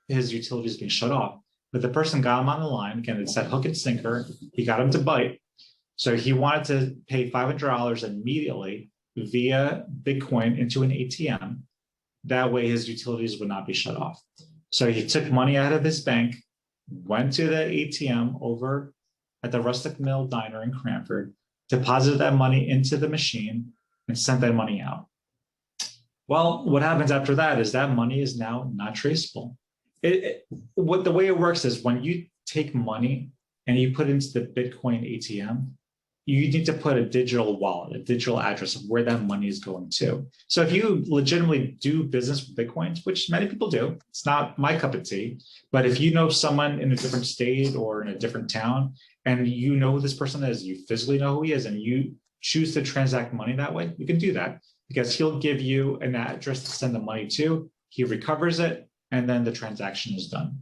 his utilities being shut off. But the person got him on the line. Again, it's that hook and sinker. He got him to bite. So he wanted to pay $500 immediately via Bitcoin into an ATM. That way his utilities would not be shut off. So he took money out of his bank, went to the ATM over at the Rustic Mill Diner in Cranford, deposited that money into the machine, and sent that money out. Well, what happens after that is that money is now not traceable. The way it works is when you take money and you put it into the Bitcoin ATM, you need to put a digital wallet, a digital address of where that money is going to. So if you legitimately do business with Bitcoins, which many people do, it's not my cup of tea, but if you know someone in a different state or in a different town, and you know who this person is, you physically know who he is, and you choose to transact money that way, you can do that because he'll give you an address to send the money to, he recovers it, and then the transaction is done.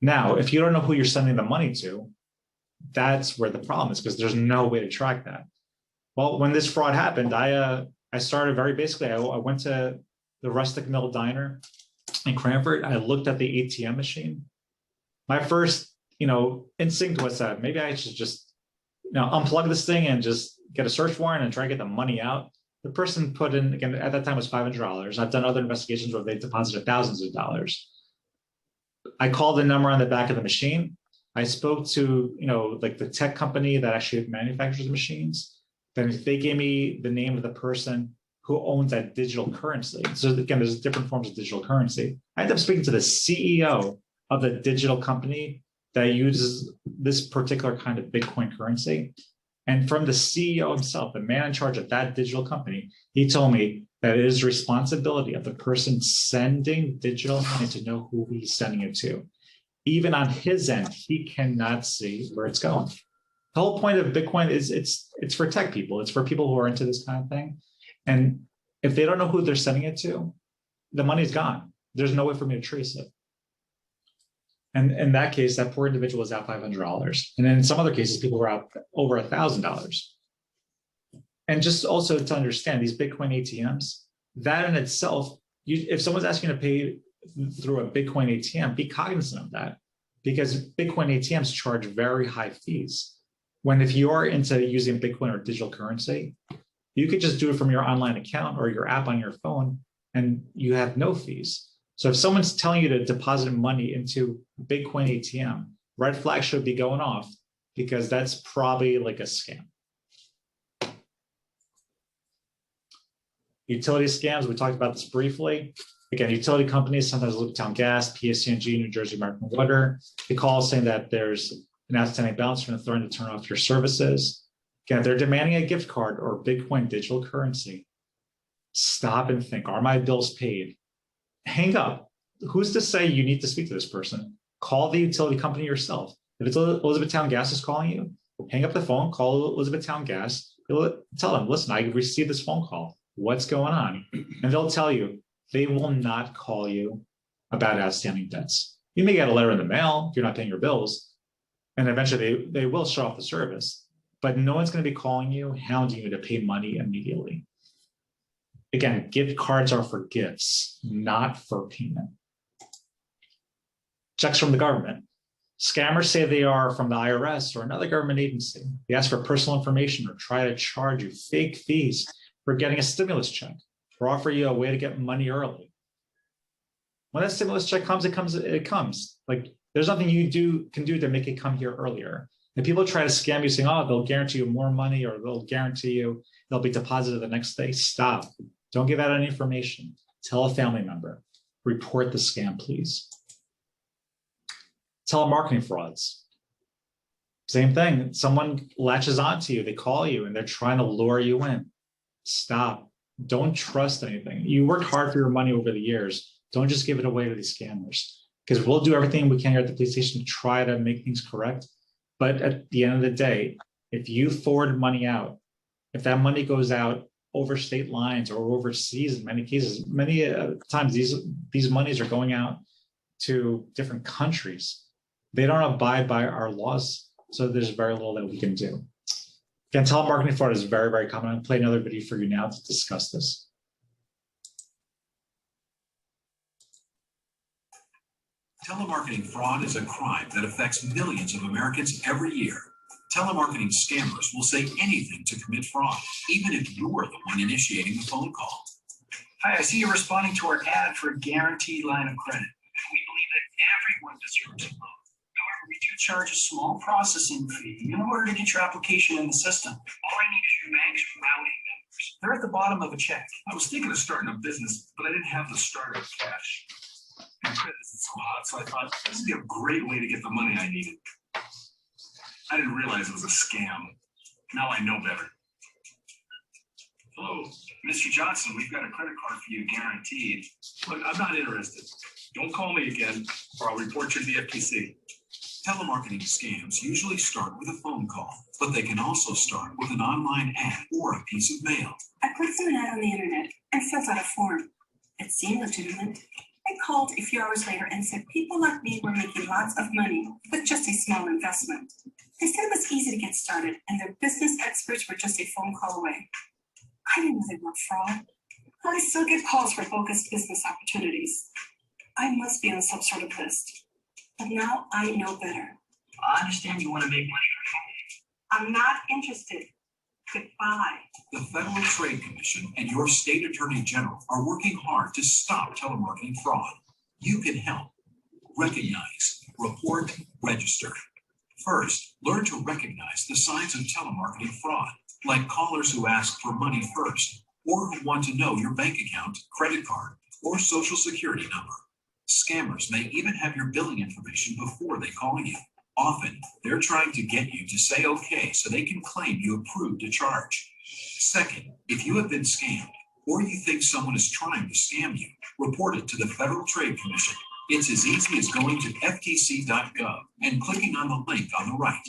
Now, if you don't know who you're sending the money to, that's where the problem is, because there's no way to track that. Well, when this fraud happened, I started very basically, I went to the Rustic Mill Diner in Cranford. I looked at the ATM machine. My first, instinct was that maybe I should just, unplug this thing and just get a search warrant and try to get the money out. The person put in, again, at that time was $500. I've done other investigations where they deposited thousands of dollars. I called the number on the back of the machine. I spoke to, like the tech company that actually manufactures the machines. Then they gave me the name of the person who owns that digital currency. So again, there's different forms of digital currency. I ended up speaking to the CEO of the digital company that uses this particular kind of Bitcoin currency. And from the CEO himself, the man in charge of that digital company, he told me that it is the responsibility of the person sending digital money to know who he's sending it to. Even on his end, he cannot see where it's going. The whole point of Bitcoin is it's for tech people. It's for people who are into this kind of thing. And if they don't know who they're sending it to, the money's gone. There's no way for me to trace it. And in that case, that poor individual was out $500. And then in some other cases, people were out over $1,000. And just also to understand, these Bitcoin ATMs, that in itself, if someone's asking to pay through a Bitcoin ATM, be cognizant of that, because Bitcoin ATMs charge very high fees. When if you're into using Bitcoin or digital currency, you could just do it from your online account or your app on your phone, and you have no fees. So if someone's telling you to deposit money into Bitcoin ATM, red flag should be going off, because that's probably like a scam. Utility scams, we talked about this briefly. Again, utility companies, sometimes Elizabethtown Gas, PSE&G, New Jersey American Water, they call saying that there's an outstanding balance from threatening to turn off your services. Again, if they're demanding a gift card or Bitcoin digital currency, stop and think, are my bills paid? Hang up. Who's to say you need to speak to this person? Call the utility company yourself. If it's Elizabethtown Gas is calling you, hang up the phone, call Elizabethtown Gas, tell them, listen, I received this phone call. What's going on? And they'll tell you. They will not call you about outstanding debts. You may get a letter in the mail if you're not paying your bills, and eventually they will shut off the service, but no one's going to be calling you, hounding you to pay money immediately. Again, gift cards are for gifts, not for payment. Checks from the government. Scammers say they are from the IRS or another government agency. They ask for personal information or try to charge you fake fees for getting a stimulus check, or offer you a way to get money early. When that stimulus check comes, it comes. Like, there's nothing you can do to make it come here earlier. And people try to scam you saying, oh, they'll guarantee you more money, or they'll guarantee you they'll be deposited the next day. Stop. Don't give out any information. Tell a family member. Report the scam, please. Telemarketing frauds. Same thing. Someone latches onto you. They call you and they're trying to lure you in. Stop. Don't trust anything. You worked hard for your money over the years. Don't just give it away to these scammers. because we'll do everything we can here at the police station to try to make things correct. But at the end of the day, if you forward money out, if that money goes out over state lines or overseas, in many cases, many times these monies are going out to different countries. They don't abide by our laws, so there's very little that we can do. Again, telemarketing fraud is very, very common. I'll play another video for you now to discuss this. Telemarketing fraud is a crime that affects millions of Americans every year. Telemarketing scammers will say anything to commit fraud, even if you're the one initiating the phone call. Hi, I see you're responding to our ad for a guaranteed line of credit. We believe that everyone deserves a loan. However, we do charge a small processing fee in order to get your application in the system. All I need is your bank's routing numbers. They're at the bottom of a check. I was thinking of starting a business, but I didn't have the startup cash. My credit isn't so hot, so I thought this would be a great way to get the money I needed. I didn't realize it was a scam. Now I know better. Hello, Mr. Johnson, we've got a credit card for you guaranteed. Look, I'm not interested. Don't call me again, or I'll report you to the FTC. Telemarketing scams usually start with a phone call, but they can also start with an online ad or a piece of mail. I clicked through an ad on the internet and filled out a form. It seemed legitimate. I called a few hours later and said people like me were making lots of money with just a small investment. They said it was easy to get started and their business experts were just a phone call away. I didn't know they were fraud. I still get calls for bogus business opportunities. I must be on some sort of list. But now I know better. I understand you want to make money for I'm not interested. Goodbye. The Federal Trade Commission and your state attorney general are working hard to stop telemarketing fraud. You can help. Recognize, report, register. First, learn to recognize the signs of telemarketing fraud, like callers who ask for money first, or who want to know your bank account, credit card, or social security number. Scammers may even have your billing information before they call you. Often, they're trying to get you to say okay so they can claim you approved a charge. Second, if you have been scammed or you think someone is trying to scam you, report it to the Federal Trade Commission. It's as easy as going to ftc.gov and clicking on the link on the right.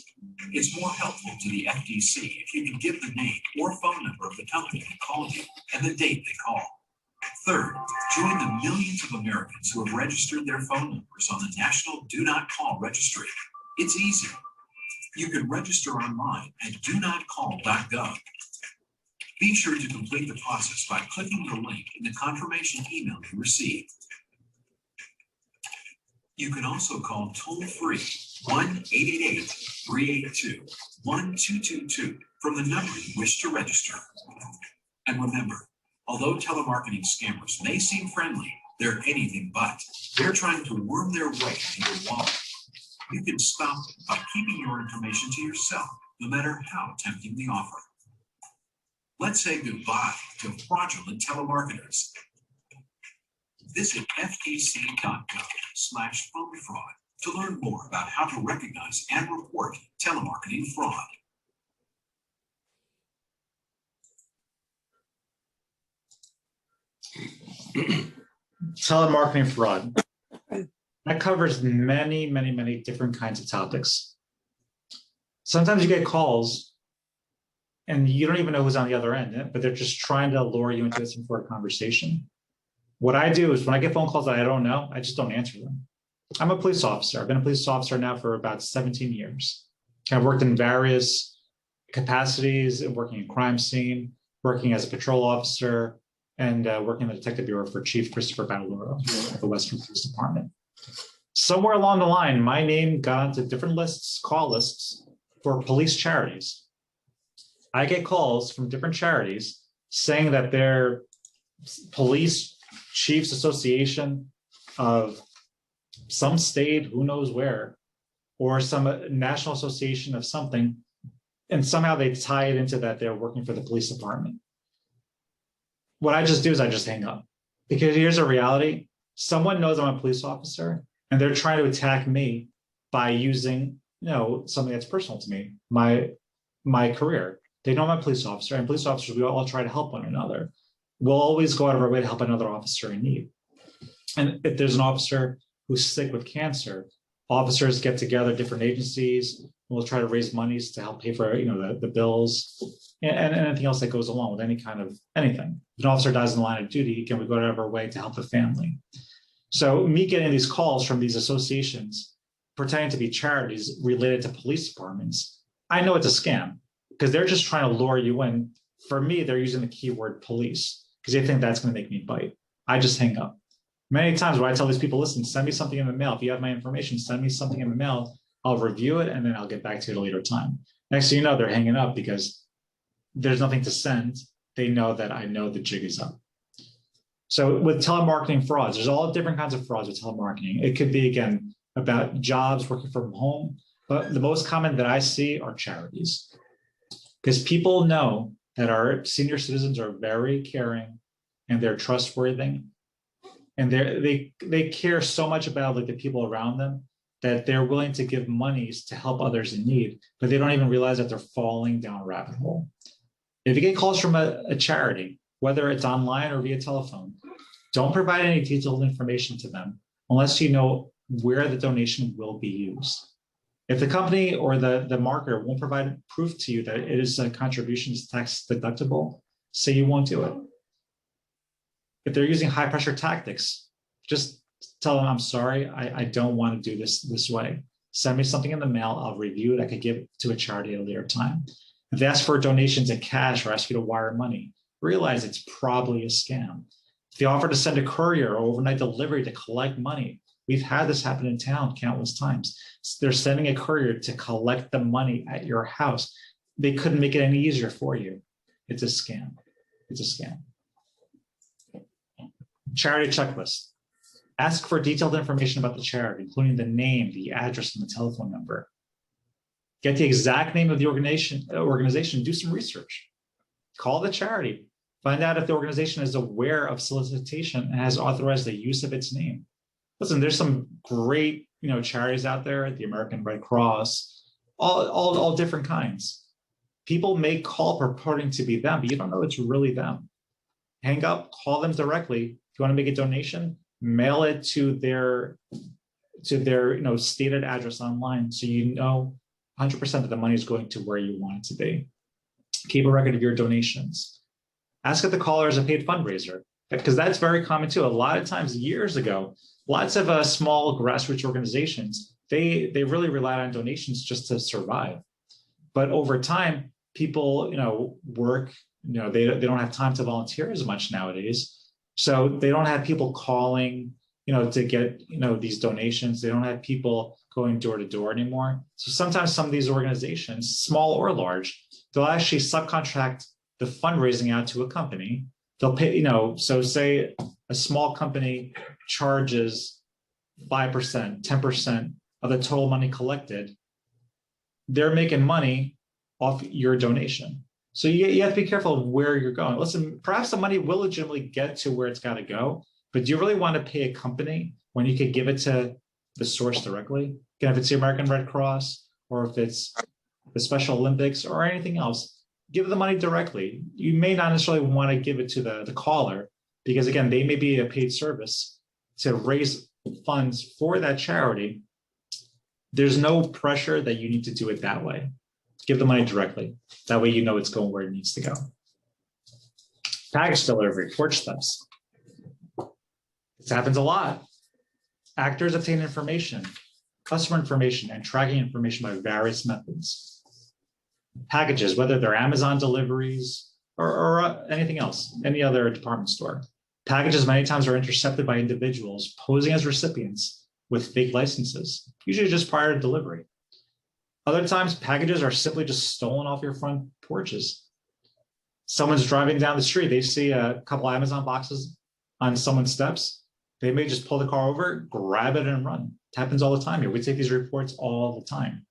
It's more helpful to the FTC if you can give the name or phone number of the company that called you and the date they call. Third, join the millions of Americans who have registered their phone numbers on the National Do Not Call Registry. It's easy. You can register online at donotcall.gov. Be sure to complete the process by clicking the link in the confirmation email you received. You can also call toll-free 1-888-382-1222 from the number you wish to register. And remember, although telemarketing scammers may seem friendly, they're anything but. They're trying to worm their way into your wallet. You can stop them by keeping your information to yourself, no matter how tempting the offer. Let's say goodbye to fraudulent telemarketers. Visit ftc.gov/phone fraud to learn more about how to recognize and report telemarketing fraud. Telemarketing fraud. That covers many, many, many different kinds of topics. Sometimes you get calls and you don't even know who's on the other end, but they're just trying to lure you into some sort of conversation. What I do is when I get phone calls that I don't know, I just don't answer them. I'm a police officer. I've been a police officer now for about 17 years. I've worked in various capacities, working in crime scene, working as a patrol officer, and working in the Detective Bureau for Chief Christopher Bataloro at the Westfield Police Department. Somewhere along the line, my name got onto different lists, call lists for police charities. I get calls from different charities saying that their police chiefs association of some state, who knows where, or some national association of something, and somehow they tie it into that they're working for the police department. What I just do is I just hang up, because here's a reality. Someone knows I'm a police officer and they're trying to attack me by using, something that's personal to me, my career. They know I'm a police officer, and police officers, we all try to help one another. We'll always go out of our way to help another officer in need. And if there's an officer who's sick with cancer. Officers get together, different agencies, and we'll try to raise monies to help pay for the bills and anything else that goes along with any kind of anything. If an officer dies in the line of duty, can we go out of our way to help the family? So me getting these calls from these associations pretending to be charities related to police departments, I know it's a scam because they're just trying to lure you in. For me, they're using the keyword police because they think that's going to make me bite. I just hang up. Many times when I tell these people, listen, send me something in the mail. If you have my information, send me something in the mail. I'll review it and then I'll get back to you at a later time. Next thing you know, they're hanging up because there's nothing to send. They know that I know the jig is up. So with telemarketing frauds, there's all different kinds of frauds with telemarketing. It could be, again, about jobs, working from home, but the most common that I see are charities. Because people know that our senior citizens are very caring and they're trustworthy. And they care so much about the people around them that they're willing to give monies to help others in need, but they don't even realize that they're falling down a rabbit hole. If you get calls from a charity, whether it's online or via telephone, don't provide any detailed information to them unless you know where the donation will be used. If the company or the marketer won't provide proof to you that it is a contribution tax deductible, say you won't do it. If they're using high pressure tactics, just tell them, I'm sorry, I don't want to do this way. Send me something in the mail, I'll review it, I could give it to a charity at a later time. If they ask for donations in cash or ask you to wire money, realize it's probably a scam. If they offer to send a courier or overnight delivery to collect money, we've had this happen in town countless times. They're sending a courier to collect the money at your house. They couldn't make it any easier for you. It's a scam. It's a scam. Charity checklist. Ask for detailed information about the charity, including the name, the address, and the telephone number. Get the exact name of the organization. Do some research. Call the charity. Find out if the organization is aware of solicitation and has authorized the use of its name. Listen, there's some great charities out there, the American Red Cross, all different kinds. People may call purporting to be them, but you don't know it's really them. Hang up, call them directly. If you want to make a donation, mail it to their stated address online so you know 100% that the money is going to where you want it to be. Keep a record of your donations. Ask if the caller is a paid fundraiser, because that's very common too. A lot of times, years ago, lots of small grassroots organizations, they really relied on donations just to survive. But over time, people work, they don't have time to volunteer as much nowadays. So they don't have people calling, to get, these donations. They don't have people going door to door anymore. So sometimes some of these organizations, small or large, they'll actually subcontract the fundraising out to a company. They'll pay, so say a small company charges 5%, 10% of the total money collected. They're making money off your donation. So you have to be careful of where you're going. Listen, perhaps the money will legitimately get to where it's got to go, but do you really want to pay a company when you could give it to the source directly? Again, if it's the American Red Cross or if it's the Special Olympics or anything else, give the money directly. You may not necessarily want to give it to the caller because, again, they may be a paid service to raise funds for that charity. There's no pressure that you need to do it that way. Give the money directly. That way you know it's going where it needs to go. Package delivery, porch steps. This happens a lot. Actors obtain information, customer information, and tracking information by various methods. Packages, whether they're Amazon deliveries or anything else, any other department store. Packages many times are intercepted by individuals posing as recipients with fake licenses, usually just prior to delivery. Other times, packages are simply just stolen off your front porches. Someone's driving down the street, they see a couple Amazon boxes on someone's steps. They may just pull the car over, grab it, and run. It happens all the time here. We take these reports all the time.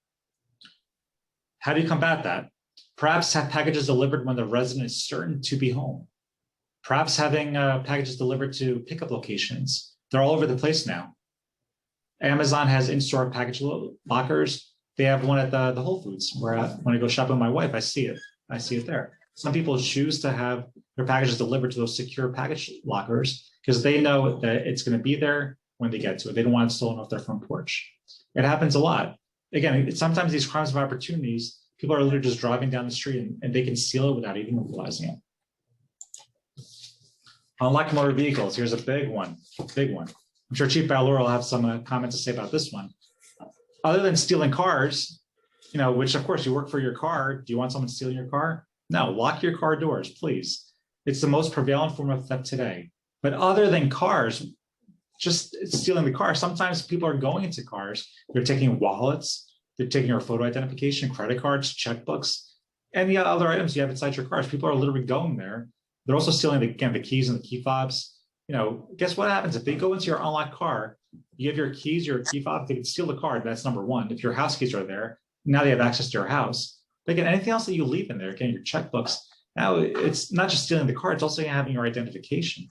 How do you combat that? Perhaps have packages delivered when the resident is certain to be home. Perhaps having packages delivered to pickup locations. They're all over the place now. Amazon has in-store package lockers. They have one at the Whole Foods where when I go shopping with my wife, I see it. I see it there. Some people choose to have their packages delivered to those secure package lockers because they know that it's going to be there when they get to it. They don't want it stolen off their front porch. It happens a lot. Again, sometimes these crimes of opportunities, people are literally just driving down the street and they can steal it without even realizing it. Unlock motor vehicles. Here's a big one, big one. I'm sure Chief Ballora will have some comments to say about this one. Other than stealing cars, which of course you work for your car. Do you want someone stealing your car? No, lock your car doors, please. It's the most prevalent form of theft today. But other than cars, just stealing the car, sometimes people are going into cars. They're taking wallets, they're taking your photo identification, credit cards, checkbooks, any other items you have inside your cars. People are literally going there. They're also stealing, the keys and the key fobs. Guess what happens if they go into your unlocked car? You have your keys, your key fob, they can steal the car. That's number one. If your house keys are there, now they have access to your house. They get anything else that you leave in there, again, your checkbooks. Now it's not just stealing the car, it's also having your identification.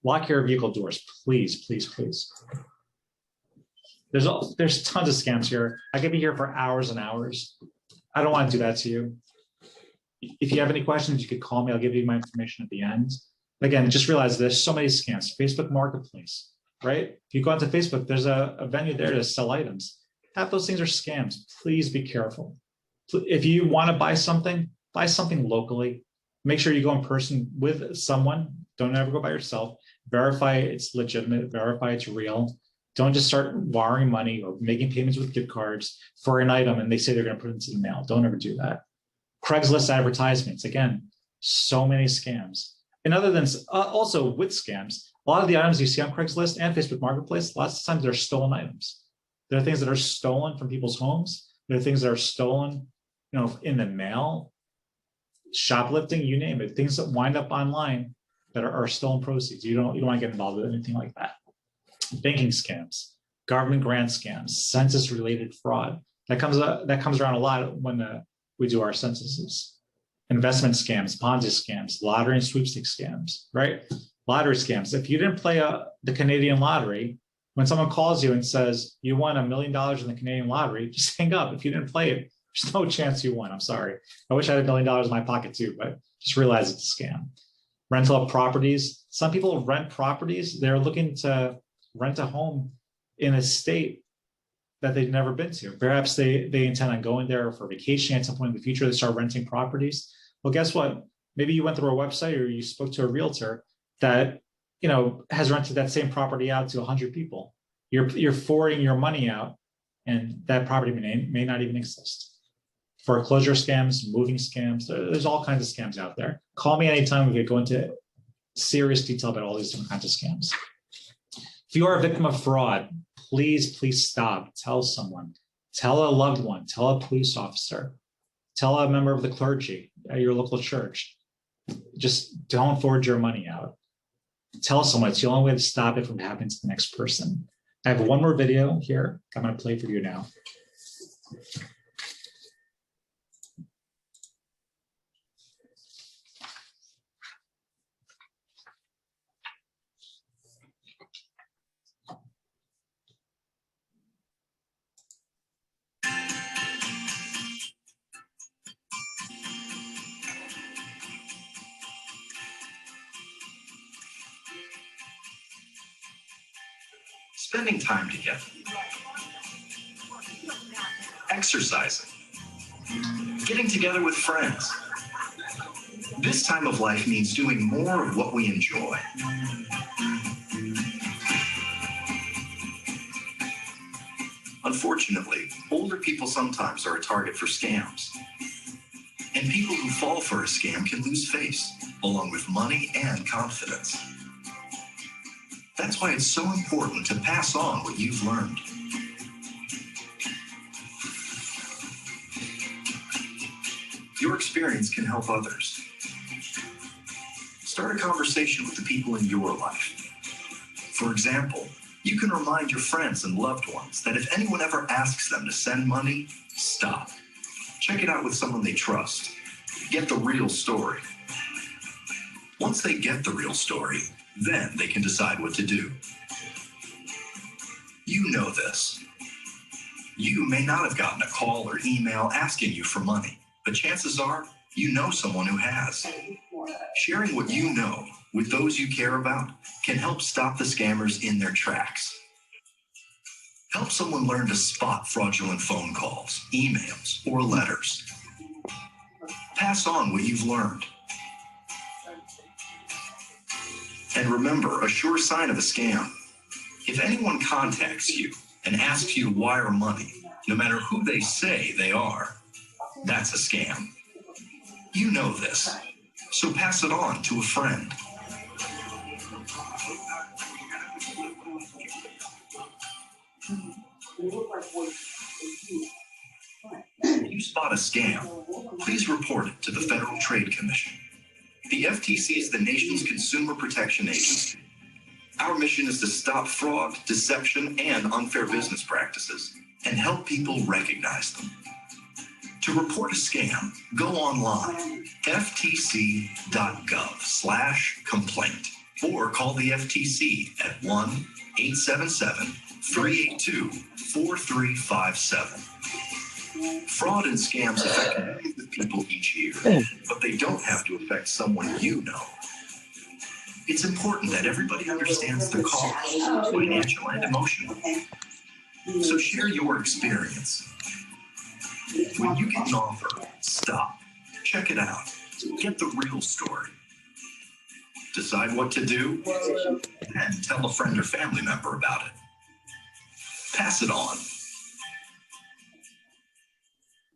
Lock your vehicle doors, please, please, please. There's tons of scams here. I could be here for hours and hours. I don't want to do that to you. If you have any questions, you could call me. I'll give you my information at the end. Again, just realize there's so many scams. Facebook Marketplace, right? If you go onto Facebook, there's a venue there to sell items. Half those things are scams. Please be careful. If you want to buy something locally. Make sure you go in person with someone. Don't ever go by yourself. Verify it's legitimate, verify it's real. Don't just start wiring money or making payments with gift cards for an item and they say they're going to put it into the mail. Don't ever do that. Craigslist advertisements, again, so many scams. And other than, also with scams, a lot of the items you see on Craigslist and Facebook Marketplace, lots of times they're stolen items. There are things that are stolen from people's homes. There are things that are stolen, in the mail, shoplifting, you name it, things that wind up online that are stolen proceeds. You don't want to get involved with anything like that. Banking scams, government grant scams, census-related fraud. That comes around a lot when we do our censuses. Investment scams, Ponzi scams, lottery and sweepstakes scams, right? Lottery scams. If you didn't play the Canadian lottery, when someone calls you and says you won $1 million in the Canadian lottery, just hang up. If you didn't play it, there's no chance you won. I'm sorry. I wish I had $1 million in my pocket too, but just realize it's a scam. Rental of properties. Some people rent properties. They're looking to rent a home in a state that they've never been to. Perhaps they intend on going there for vacation at some point in the future. They start renting properties. Well, guess what? Maybe you went through a website or you spoke to a realtor that has rented that same property out to 100 people. You're forwarding your money out, and that property may not even exist. Foreclosure scams, moving scams. There's all kinds of scams out there. Call me anytime. We could go into serious detail about all these different kinds of scams. If you are a victim of fraud, please stop. Tell someone. Tell a loved one. Tell a police officer. Tell a member of the clergy at your local church. Just don't forward your money out. Tell someone. It's the only way to stop it from happening to the next person. I have one more video here I'm going to play for you now. Spending time together, exercising, getting together with friends. This time of life means doing more of what we enjoy. Unfortunately, older people sometimes are a target for scams. And people who fall for a scam can lose face, along with money and confidence. That's why it's so important to pass on what you've learned. Your experience can help others. Start a conversation with the people in your life. For example, you can remind your friends and loved ones that if anyone ever asks them to send money, stop. Check it out with someone they trust. Get the real story. Once they get the real story, then they can decide what to do. You know this. You may not have gotten a call or email asking you for money, but chances are you know someone who has. Sharing what you know with those you care about can help stop the scammers in their tracks. Help someone learn to spot fraudulent phone calls, emails, or letters. Pass on what you've learned. And remember, a sure sign of a scam. If anyone contacts you and asks you to wire money, no matter who they say they are, that's a scam. You know this, so pass it on to a friend. If you spot a scam, please report it to the Federal Trade Commission. The FTC is the nation's consumer protection agency. Our mission is to stop fraud, deception, and unfair business practices and help people recognize them. To report a scam, go online, ftc.gov/complaint, or call the FTC at 1-877-382-4357. Fraud and scams affect millions of people each year, but they don't have to affect someone you know. It's important that everybody understands the cost, financial and emotional. So share your experience. When you get an offer, stop, check it out, get the real story. Decide what to do, and tell a friend or family member about it. Pass it on.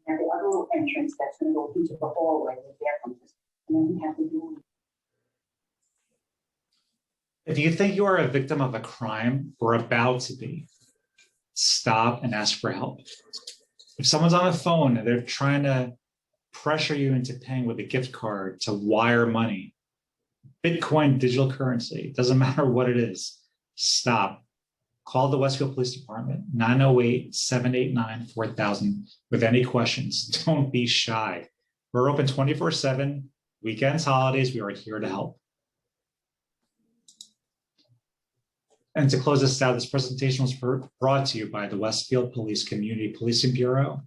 And the other entrance that's going to go into the hallway with their entrance. And then we have to do. If you think you are a victim of a crime or about to be, stop and ask for help. If someone's on a phone and they're trying to pressure you into paying with a gift card to wire money, Bitcoin, digital currency, doesn't matter what it is, stop. Call the Westfield Police Department, 908-789-4000 with any questions. Don't be shy. We're open 24/7, weekends, holidays, we are here to help. And to close this out, this presentation was brought to you by the Westfield Police Community Policing Bureau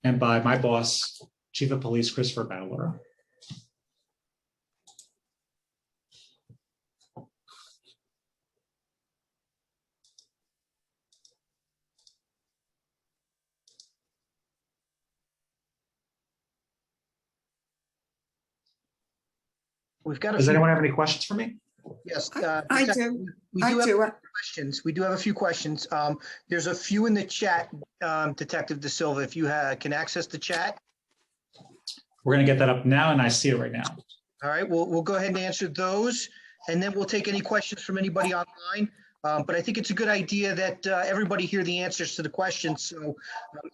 and by my boss, Chief of Police Christopher Badalora. We've got Does anyone have any questions for me? Yes. I do. We do have questions. We do have a few questions. There's a few in the chat, Detective DaSilva, if you can access the chat. We're going to get that up now, and I see it right now. All right, we'll go ahead and answer those, and then we'll take any questions from anybody online. But I think it's a good idea that everybody hear the answers to the questions. So,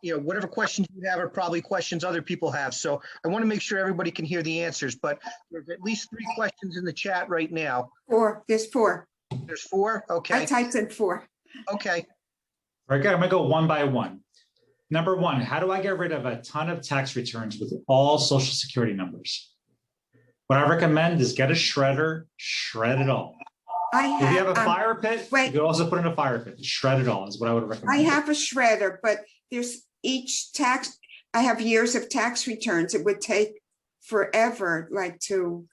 whatever questions you have are probably questions other people have. So I want to make sure everybody can hear the answers, but there's at least 3 questions in the chat right now. 4, there's 4. There's 4, okay. I typed in 4. Okay. All right, good. I'm gonna go one by one. Number 1, how do I get rid of a ton of tax returns with all Social Security numbers? What I recommend is get a shredder, shred it all. If you have a fire pit, you could also put in a fire pit. Shred it all is what I would recommend. I have a shredder, but there's each tax, I have years of tax returns. It would take forever, like to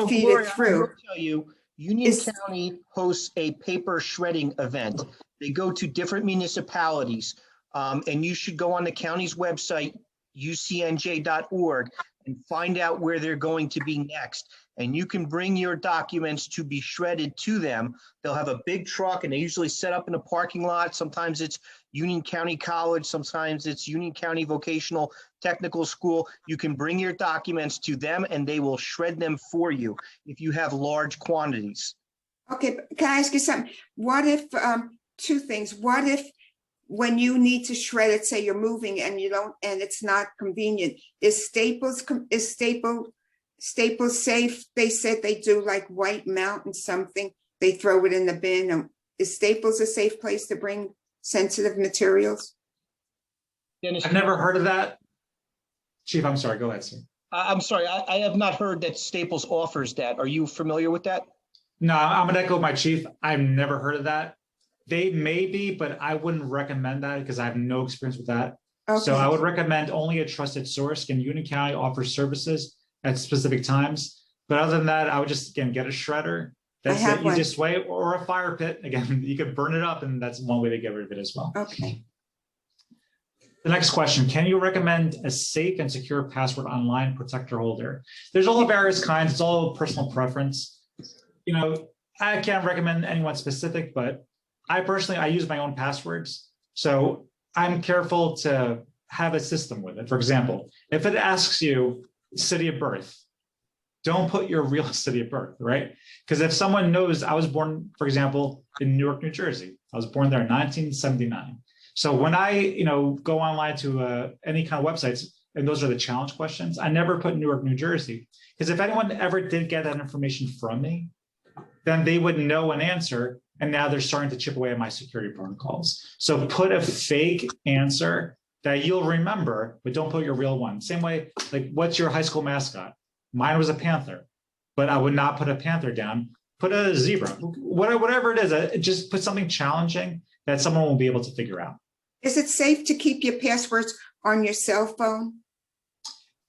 feed Gloria, it through. I will tell you, Union County hosts a paper shredding event. They go to different municipalities, and you should go on the county's website, ucnj.org, and find out where they're going to be next. And you can bring your documents to be shredded to them. They'll have a big truck, and they usually set up in a parking lot. Sometimes it's Union County College. Sometimes it's Union County Vocational Technical School. You can bring your documents to them, and they will shred them for you if you have large quantities. Okay, can I ask you something? What if, 2 things. What if when you need to shred it, say you're moving and you don't, and it's not convenient, is Staples safe? They said they do like White Mountain something. They throw it in the bin. Is Staples a safe place to bring sensitive materials? I've never heard of that. Chief, I'm sorry. Go ahead, sir. I'm sorry. I have not heard that Staples offers that. Are you familiar with that? No, I'm going to echo my chief. I've never heard of that. They may be, but I wouldn't recommend that because I have no experience with that. Okay. So I would recommend only a trusted source. And Union County offers services at specific times. But other than that, I would just, again, get a shredder. That's the easiest way, or a fire pit. Again, you could burn it up, and that's one way to get rid of it as well. Okay. The next question, can you recommend a safe and secure password online protector holder? There's all various kinds. It's all personal preference. You know, I can't recommend anyone specific, but I personally use my own passwords. So I'm careful to have a system with it. For example, if it asks you city of birth, don't put your real city of birth, right? Because if someone knows I was born, for example, in Newark, New Jersey, I was born there in 1979. So when I, go online to any kind of websites, and those are the challenge questions, I never put Newark, New Jersey, because if anyone ever did get that information from me, then they would know an answer, and now they're starting to chip away at my security protocols. So put a fake answer that you'll remember, but don't put your real one. Same way, like, what's your high school mascot? Mine was a panther, but I would not put a panther down. Put a zebra, whatever it is, just put something challenging that someone will be able to figure out. Is it safe to keep your passwords on your cell phone?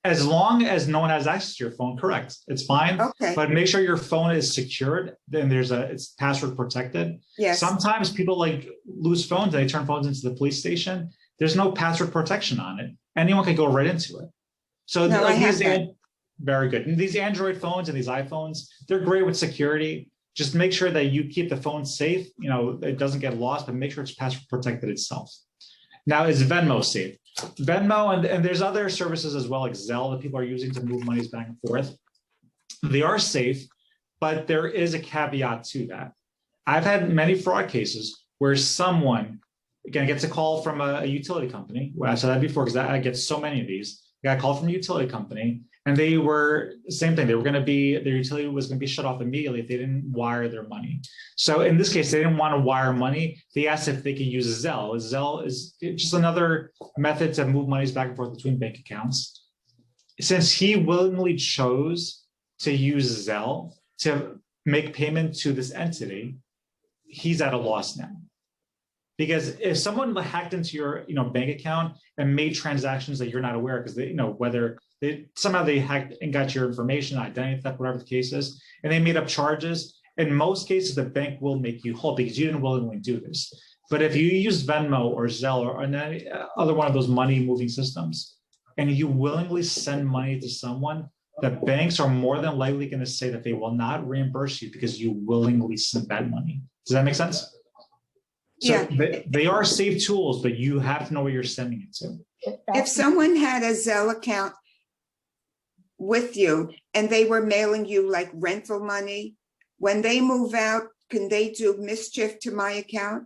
As long as no one has access to your phone, correct. It's fine. Okay. But make sure your phone is secured. Then it's password protected. Yes. Sometimes people lose phones and they turn phones into the police station. There's no password protection on it. Anyone can go right into it. So very good. And these Android phones and these iPhones, they're great with security. Just make sure that you keep the phone safe. It doesn't get lost, but make sure it's password protected itself. Now, is Venmo safe? Venmo, and there's other services as well, like Zelle, that people are using to move monies back and forth. They are safe, but there is a caveat to that. I've had many fraud cases where someone, again, gets a call from a utility company. Well, I said that before because I get so many of these. I got a call from a utility company, and they were the same thing. They were going to be, their utility was going to be shut off immediately if they didn't wire their money. So in this case, they didn't want to wire money. They asked if they could use Zelle. Zelle is just another method to move monies back and forth between bank accounts. Since he willingly chose to use Zelle to make payment to this entity, he's at a loss now. Because if someone hacked into your bank account and made transactions that you're not aware of, because they, whether somehow they hacked and got your information, identity theft, whatever the case is, and they made up charges, in most cases, the bank will make you whole because you didn't willingly do this. But if you use Venmo or Zelle or any other one of those money moving systems, and you willingly send money to someone, the banks are more than likely going to say that they will not reimburse you because you willingly sent that money. Does that make sense? So yeah. They are safe tools, but you have to know where you're sending it to. If someone had a Zelle account with you and they were mailing you like rental money, when they move out, can they do mischief to my account?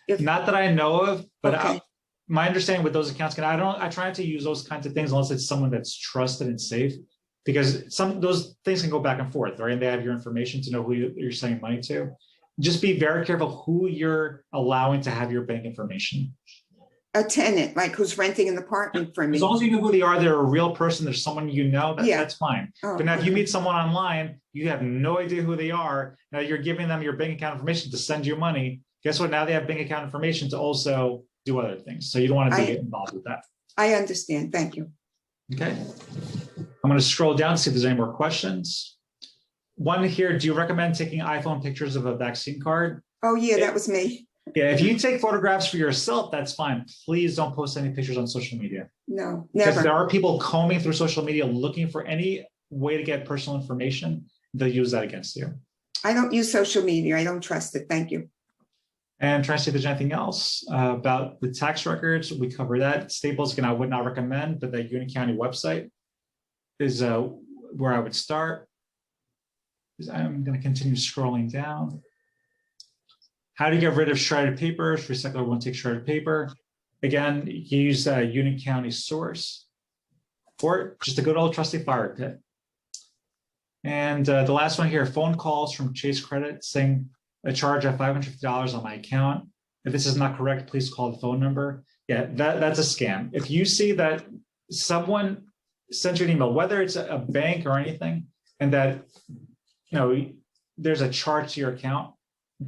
Not that I know of, but okay. My understanding with those accounts, I try not to use those kinds of things unless it's someone that's trusted and safe, because those things can go back and forth, right? And they have your information to know who you're sending money to. Just be very careful who you're allowing to have your bank information. A tenant, like who's renting an apartment from me. As long as you know who they are, they're a real person, there's someone that's fine. Oh, but now if you meet someone online, you have no idea who they are, now you're giving them your bank account information to send you money. Guess what? Now they have bank account information to also do other things. So you don't want to get involved with that. I understand. Thank you. Okay. I'm going to scroll down to see if there's any more questions. One here, do you recommend taking iPhone pictures of a vaccine card? Oh, yeah, that was me. Yeah, if you take photographs for yourself, that's fine. Please don't post any pictures on social media. No, never. Because there are people combing through social media looking for any way to get personal information. They'll use that against you. I don't use social media. I don't trust it. Thank you. And trying to see if there's anything else about the tax records. We cover that. Staples, again, I would not recommend, but the Union County website is where I would start. I'm going to continue scrolling down. How do you get rid of shredded paper? Recycler won't take shredded paper. Again, you use a Union County source or just a good old trusty fire pit. And the last one here, phone calls from Chase Credit saying a charge of $550 on my account. If this is not correct, please call the phone number. Yeah, that's a scam. If you see that someone sent you an email, whether it's a bank or anything, and that there's a charge to your account,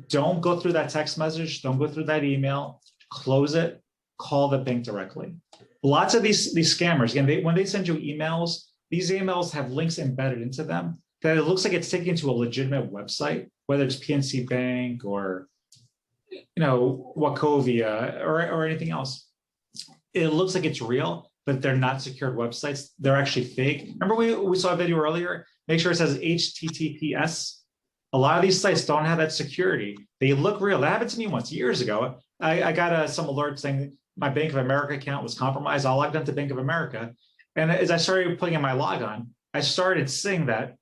don't go through that text message, don't go through that email, close it, call the bank directly. Lots of these scammers, again, when they send you emails, these emails have links embedded into them that it looks like it's taken to a legitimate website, whether it's PNC Bank or, Wachovia or anything else. It looks like it's real, but they're not secured websites. They're actually fake. Remember we saw a video earlier? Make sure it says HTTPS. A lot of these sites don't have that security. They look real. That happened to me once years ago. I got some alert saying my Bank of America account was compromised. I logged into Bank of America. And as I started putting in my logon, I started seeing that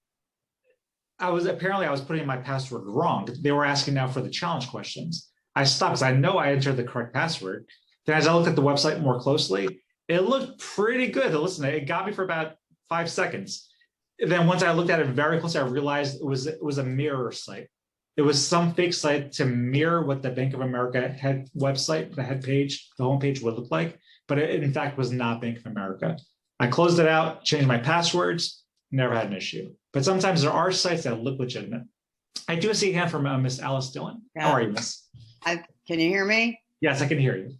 I was putting in my password wrong. They were asking now for the challenge questions. I stopped because I know I entered the correct password. Then as I looked at the website more closely, it looked pretty good. Listen, it got me for about 5 seconds. And then once I looked at it very closely, I realized it was a mirror site. It was some fake site to mirror what the Bank of America head website, the head page, the homepage would look like, but it in fact was not Bank of America. I closed it out, changed my passwords, never had an issue. But sometimes there are sites that look legitimate. I do see a hand from Miss Alice Dillon. Yeah. How are you, Miss? Can you hear me? Yes, I can hear you.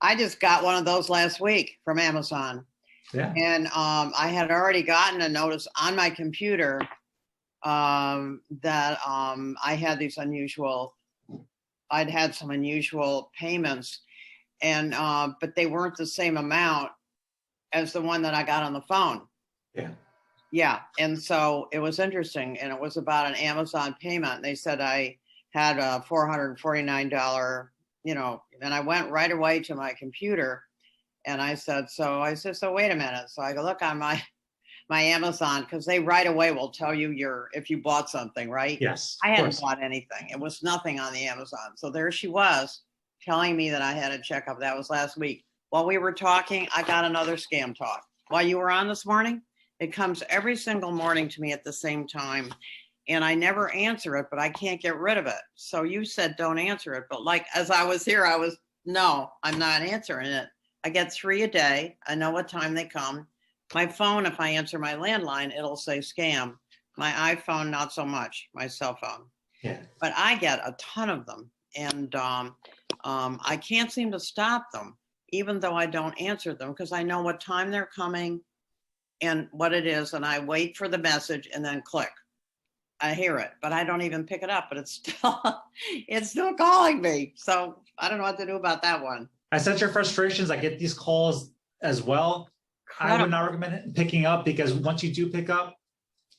I just got one of those last week from Amazon. Yeah. And I had already gotten a notice on my computer that I'd had some unusual payments, and but they weren't the same amount as the one that I got on the phone. Yeah. Yeah. And so it was interesting, and it was about an Amazon payment. They said I had a $449, and I went right away to my computer and I said, so wait a minute. So I go look on my Amazon, because they right away will tell you if you bought something, right? Yes. I hadn't bought anything. It was nothing on the Amazon. So there she was telling me that I had a checkup. That was last week. While we were talking, I got another scam talk. While you were on this morning, it comes every single morning to me at the same time. And I never answer it, but I can't get rid of it. So you said don't answer it. But like as I was here, no, I'm not answering it. I get 3 a day. I know what time they come. My phone, if I answer my landline, it'll say scam. My iPhone, not so much, my cell phone. Yeah. But I get a ton of them. And I can't seem to stop them, even though I don't answer them, because I know what time they're coming and what it is. And I wait for the message and then click. I hear it, but I don't even pick it up, but it's still calling me. So I don't know what to do about that one. I sense your frustrations. I get these calls as well. I would not recommend picking up, because once you do pick up,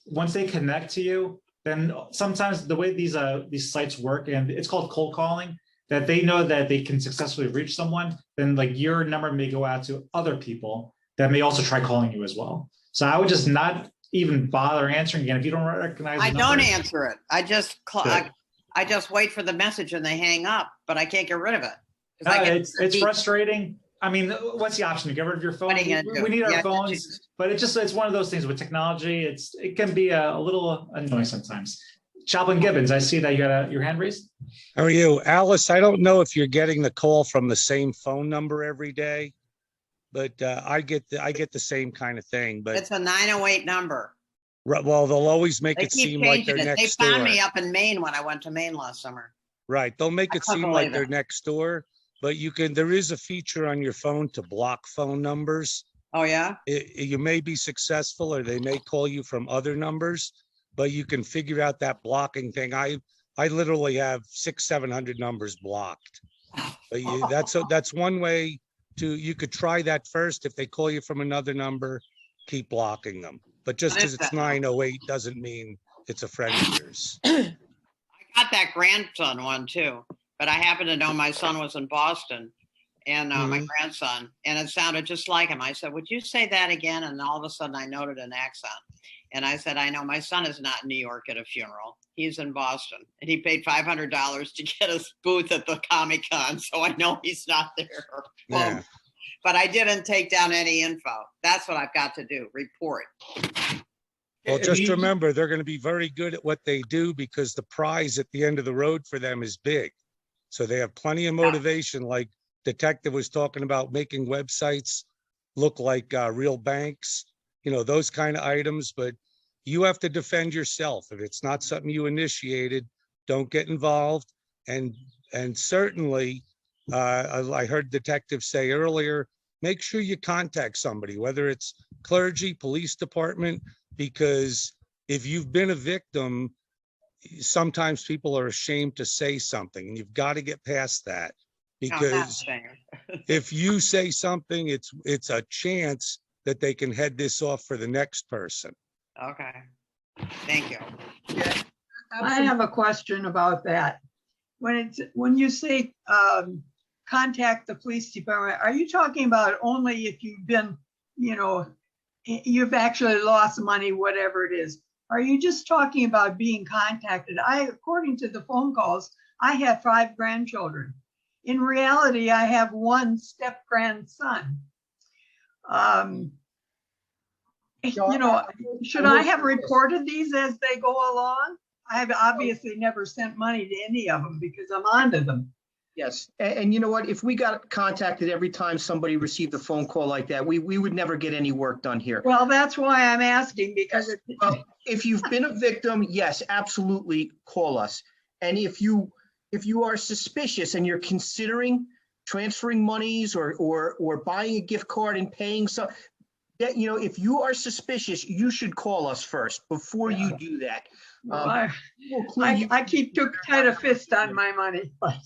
once they connect to you, then sometimes the way these sites work, and it's called cold calling, that they know that they can successfully reach someone, then like your number may go out to other people that may also try calling you as well. So I would just not even bother answering again if you don't recognize. I don't answer it. I just I just wait for the message and they hang up, but I can't get rid of it. It's frustrating. I mean, what's the option? To get rid of your phone? We need our phones, but it's one of those things with technology. It can be a little annoying sometimes. Chaplain Gibbons, I see that you got your hand raised. How are you, Alice? I don't know if you're getting the call from the same phone number every day, but I get the same kind of thing. But it's a 908 number. Well, they'll always make it seem like they're next door. They found me up in Maine when I went to Maine last summer. Right, they'll make it seem like they're next door. But there is a feature on your phone to block phone numbers. Oh, yeah? You may be successful, or they may call you from other numbers, but you can figure out that blocking thing. I literally have 600-700 numbers blocked. But that's one way you could try that first. If they call you from another number, keep blocking them. But just because it's 908 doesn't mean it's a friend of yours. I got that grandson one too. But I happen to know my son was in Boston, and my grandson, and it sounded just like him. I said, would you say that again? And all of a sudden I noted an accent. And I said, I know my son is not in New York at a funeral. He's in Boston. And he paid $500 to get a booth at the Comic-Con. So I know he's not there. Yeah. But I didn't take down any info. That's what I've got to do, report. Well, just remember, they're going to be very good at what they do, because the prize at the end of the road for them is big. So they have plenty of motivation, like Detective was talking about, making websites look like real banks, those kind of items. But you have to defend yourself. If it's not something you initiated, don't get involved. And certainly, I heard Detective say earlier, make sure you contact somebody, whether it's clergy, police department, because if you've been a victim, sometimes people are ashamed to say something, and you've got to get past that. Because if you say something, it's a chance that they can head this off for the next person. Okay, thank you. Yeah, I have a question about that. When you say contact the police department, are you talking about only if you've been, you know, you've actually lost money, whatever it is? Are you just talking about being contacted? According to the phone calls, I have 5 grandchildren. In reality, I have 1 step grandson. You know, should I have reported these as they go along? I've obviously never sent money to any of them because I'm onto them. Yes, and you know what? If we got contacted every time somebody received a phone call like that, we would never get any work done here. Well, that's why I'm asking, because if you've been a victim, yes, absolutely call us. And if you are suspicious and you're considering transferring monies or buying a gift card and paying some, that, you know, if you are suspicious, you should call us first before you do that. Well, I keep too tight a fist on my money, but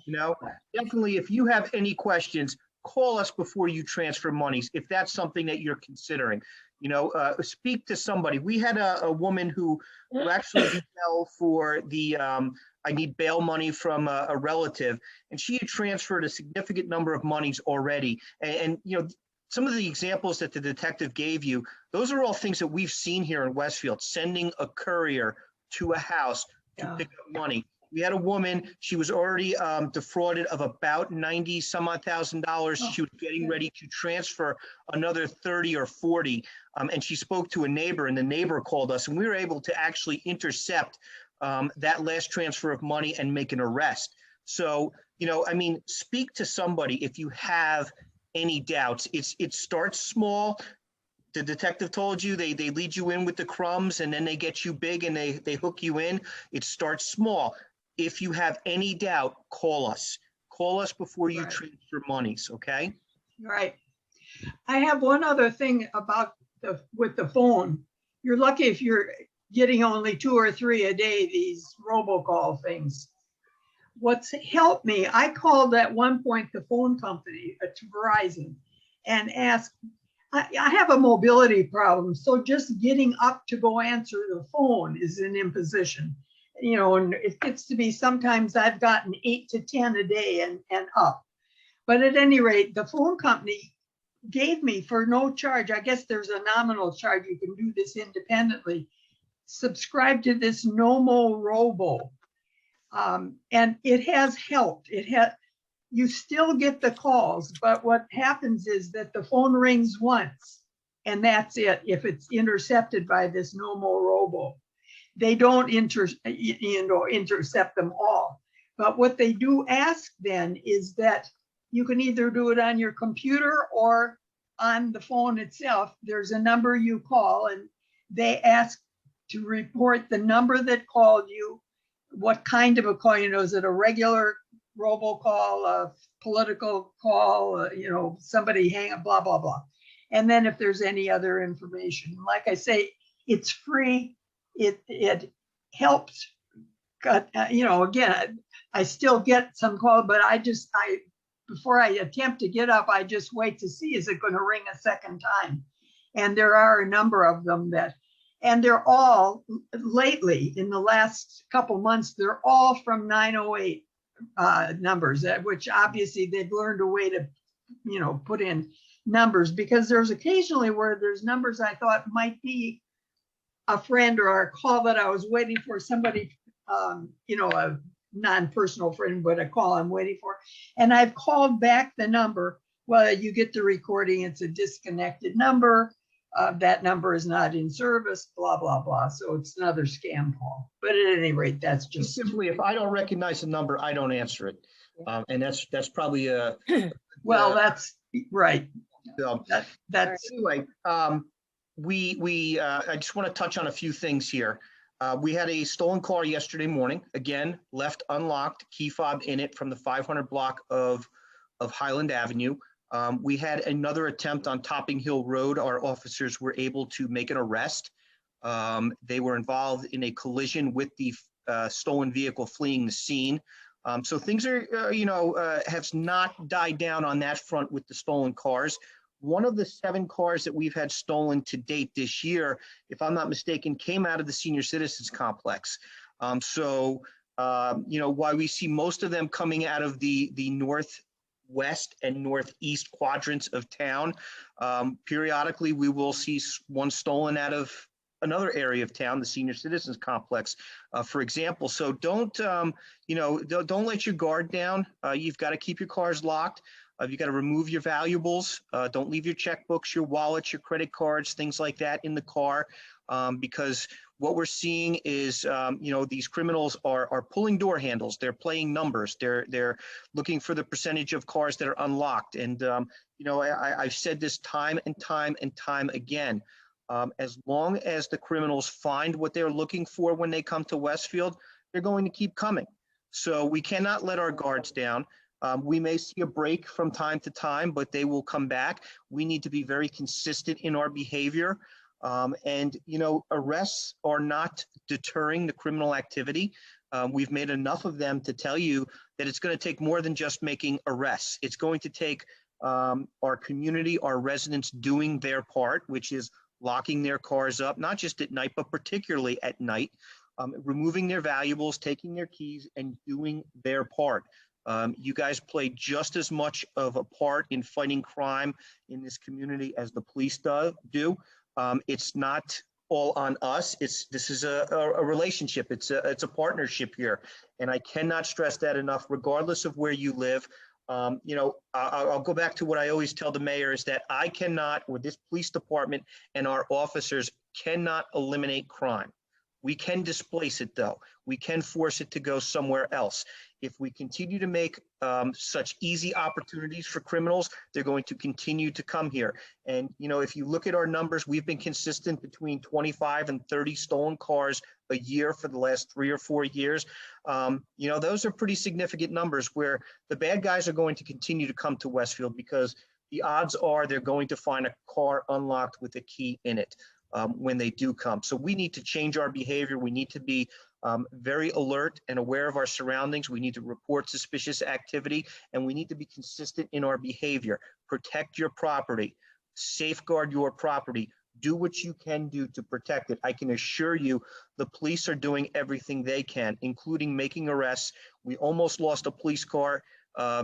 you know, definitely, if you have any questions, call us before you transfer monies, if that's something that you're considering. You know, speak to somebody. We had a woman who actually fell for the I need bail money from a relative, and she had transferred a significant number of monies already. And you know, some of the examples that the detective gave you, those are all things that we've seen here in Westfield, sending a courier to a house to pick up money. We had a woman, she was already defrauded of about $90,000. She was getting ready to transfer another 30 or 40. And she spoke to a neighbor, and the neighbor called us, and we were able to actually intercept that last transfer of money and make an arrest. So, you know, I mean, speak to somebody if you have any doubts. It starts small. The detective told you they lead you in with the crumbs, and then they get you big and they hook you in. It starts small. If you have any doubt, call us. Call us before you transfer monies, okay? Right. I have one other thing about with the phone. You're lucky if you're getting only 2 or 3 a day, these robocall things. What's helped me, I called at one point the phone company to Verizon and asked, I have a mobility problem, so just getting up to go answer the phone is an imposition. You know, and it gets to be sometimes I've gotten 8 to 10 a day and up. But at any rate, the phone company gave me for no charge, I guess there's a nominal charge, you can do this independently, subscribe to this Nomo Robo. And it has helped. You still get the calls, but what happens is that the phone rings once and that's it. If it's intercepted by this Nomo Robo, they don't intercept them all. But what they do ask then is that you can either do it on your computer or on the phone itself. There's a number you call and they ask to report the number that called you, what kind of a call, you know, is it a regular robocall, a political call, you know, somebody hang up, blah, blah, blah. And then if there's any other information, like I say, it's free. It helps. You know, again, I still get some call, but before I attempt to get up, I just wait to see, is it going to ring a second time? And there are a number of them and they're all lately in the last couple months, they're all from 908 numbers, which obviously they've learned a way to, you know, put in numbers, because there's occasionally where there's numbers I thought might be a friend or a call that I was waiting for, somebody, you know, a non-personal friend, but a call I'm waiting for. And I've called back the number. Well, you get the recording, it's a disconnected number. That number is not in service, blah, blah, blah. So it's another scam call. But at any rate, that's just simply, if I don't recognize the number, I don't answer it. And that's probably a well, that's right. That's anyway. I just want to touch on a few things here. We had a stolen car yesterday morning, again, left unlocked, key fob in it from the 500 block of Highland Avenue. We had another attempt on Topping Hill Road. Our officers were able to make an arrest. They were involved in a collision with the stolen vehicle fleeing the scene. So things are, have not died down on that front with the stolen cars. One of the 7 cars that we've had stolen to date this year, if I'm not mistaken, came out of the senior citizens complex. While we see most of them coming out of the northwest and northeast quadrants of town, periodically we will see one stolen out of another area of town, the senior citizens complex, for example. So don't let your guard down. You've got to keep your cars locked. You've got to remove your valuables. Don't leave your checkbooks, your wallets, your credit cards, things like that in the car, because what we're seeing is, these criminals are pulling door handles. They're playing numbers. They're looking for the percentage of cars that are unlocked. And, I've said this time and time and time again. As long as the criminals find what they're looking for when they come to Westfield, they're going to keep coming. So we cannot let our guards down. We may see a break from time to time, but they will come back. We need to be very consistent in our behavior. Arrests are not deterring the criminal activity. We've made enough of them to tell you that it's going to take more than just making arrests. It's going to take our community, our residents doing their part, which is locking their cars up, not just at night, but particularly at night, removing their valuables, taking their keys, and doing their part. You guys play just as much of a part in fighting crime in this community as the police do. It's not all on us. This is a relationship. It's a partnership here, and I cannot stress that enough. Regardless of where you live, I'll go back to what I always tell the mayor is that I cannot, or this police department and our officers cannot eliminate crime. We can displace it, though. We can force it to go somewhere else. If we continue to make such easy opportunities for criminals, they're going to continue to come here. And, if you look at our numbers, we've been consistent between 25 and 30 stolen cars a year for the last 3 or 4 years. Those are pretty significant numbers where the bad guys are going to continue to come to Westfield because the odds are they're going to find a car unlocked with a key in it. When they do come. So we need to change our behavior. We need to be very alert and aware of our surroundings. We need to report suspicious activity, and we need to be consistent in our behavior. Protect your property, safeguard your property, do what you can do to protect it. I can assure you the police are doing everything they can, including making arrests. We almost lost a police car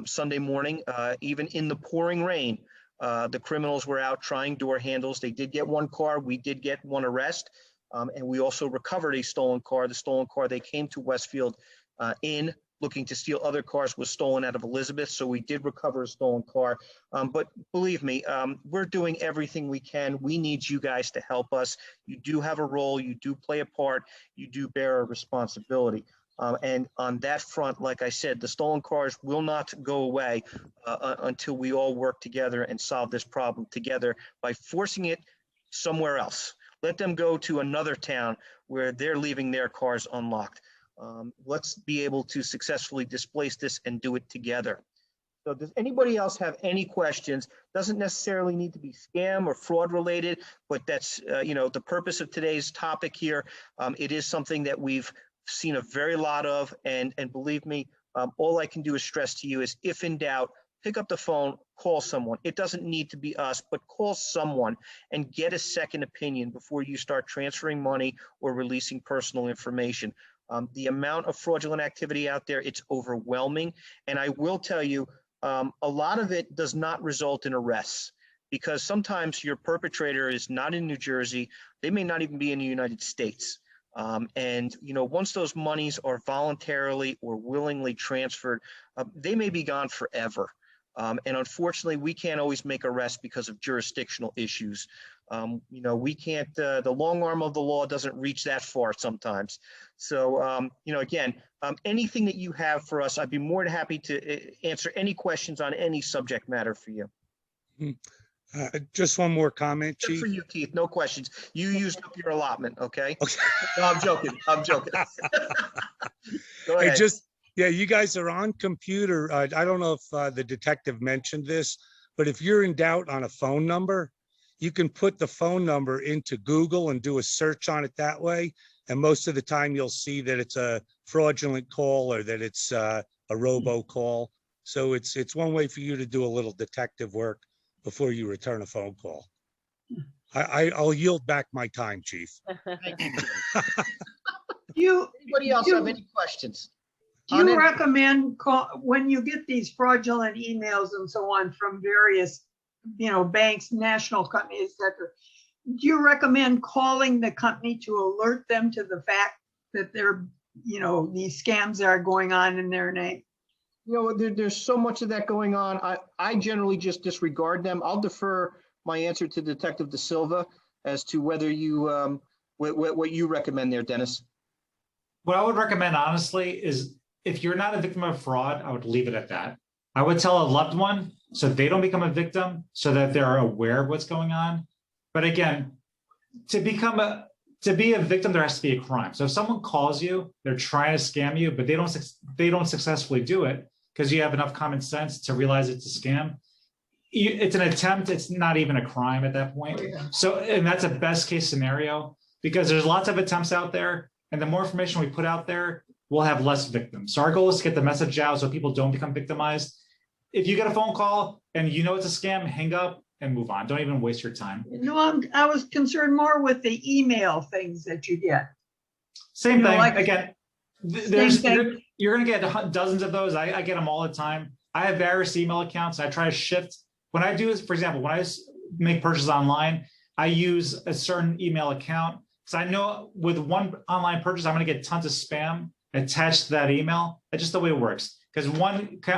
Sunday morning, even in the pouring rain. The criminals were out trying door handles. They did get one car. We did get one arrest. And we also recovered a stolen car. The stolen car they came to Westfield in looking to steal other cars was stolen out of Elizabeth. So we did recover a stolen car. But believe me, we're doing everything we can. We need you guys to help us. You do have a role. You do play a part. You do bear a responsibility. And on that front, like I said, the stolen cars will not go away until we all work together and solve this problem together by forcing it somewhere else. Let them go to another town where they're leaving their cars unlocked. Let's be able to successfully displace this and do it together. So does anybody else have any questions? Doesn't necessarily need to be scam or fraud related, but that's the purpose of today's topic here. It is something that we've seen a very lot of, and believe me, all I can do is stress to you is if in doubt, pick up the phone, call someone. It doesn't need to be us, but call someone and get a second opinion before you start transferring money or releasing personal information. The amount of fraudulent activity out there, it's overwhelming. And I will tell you, a lot of it does not result in arrests because sometimes your perpetrator is not in New Jersey. They may not even be in the United States. Once those monies are voluntarily or willingly transferred, they may be gone forever. And unfortunately, we can't always make arrests because of jurisdictional issues. We can't, the long arm of the law doesn't reach that far sometimes. So, again, anything that you have for us, I'd be more than happy to answer any questions on any subject matter for you. Just one more comment, Chief. For you, Keith, no questions. You used up your allotment, okay? No, I'm joking. I'm joking. Go ahead. You guys are on computer. I don't know if the detective mentioned this, But if you're in doubt on a phone number, you can put the phone number into Google and do a search on it that way. And most of the time you'll see that it's a fraudulent call or that it's a robocall. So it's one way for you to do a little detective work before you return a phone call. I'll yield back my time, Chief. Anybody else have any questions? Do you recommend when you get these fraudulent emails and so on from various, banks, national companies, etc., do you recommend calling the company to alert them to the fact that these scams are going on in their name? There's so much of that going on. I generally just disregard them. I'll defer my answer to Detective DaSilva as to whether you what you recommend there, Dennis. What I would recommend, honestly, is if you're not a victim of fraud, I would leave it at that. I would tell a loved one so they don't become a victim, so that they're aware of what's going on. But again, to be a victim, there has to be a crime. So if someone calls you, they're trying to scam you, but they don't successfully do it because you have enough common sense to realize it's a scam. It's an attempt. It's not even a crime at that point. So, and that's a best case scenario because there's lots of attempts out there. And the more information we put out there, we'll have less victims. So our goal is to get the message out so people don't become victimized. If you get a phone call and you know it's a scam, hang up and move on. Don't even waste your time. I was concerned more with the email things that you get. Same thing. Again, you're going to get dozens of those. I get them all the time. I have various email accounts. I try to shift. When I do this, for example, when I make purchases online, I use a certain email account. So I know with one online purchase, I'm going to get tons of spam attached to that email. That's just the way it works. Because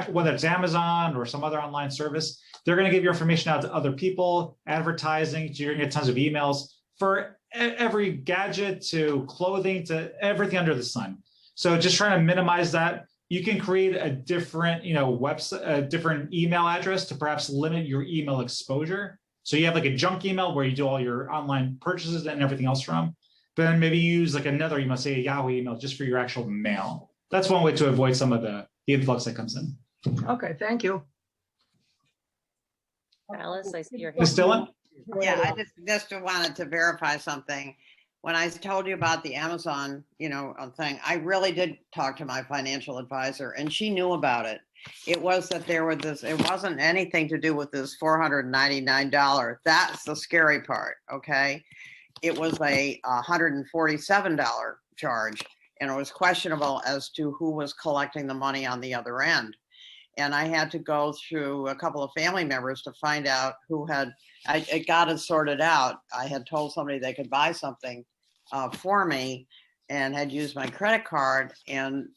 whether it's Amazon or some other online service, they're going to give your information out to other people, advertising. So you're going to get tons of emails for every gadget to clothing to everything under the sun. So just trying to minimize that. You can create a different, website, a different email address to perhaps limit your email exposure. So you have like a junk email where you do all your online purchases and everything else from. But then maybe you use like another email, say a Yahoo email, just for your actual mail. That's one way to avoid some of the influx that comes in. Okay, thank you. Alice, I see your hand. Ms. Dillon? Yeah, I just wanted to verify something. When I told you about the Amazon, thing, I really did talk to my financial advisor and she knew about it. It was that it wasn't anything to do with this $499. That's the scary part, okay? It was a $147 charge and it was questionable as to who was collecting the money on the other end. And I had to go through a couple of family members to find out who it got it sorted out. I had told somebody they could buy something for me and had used my credit card,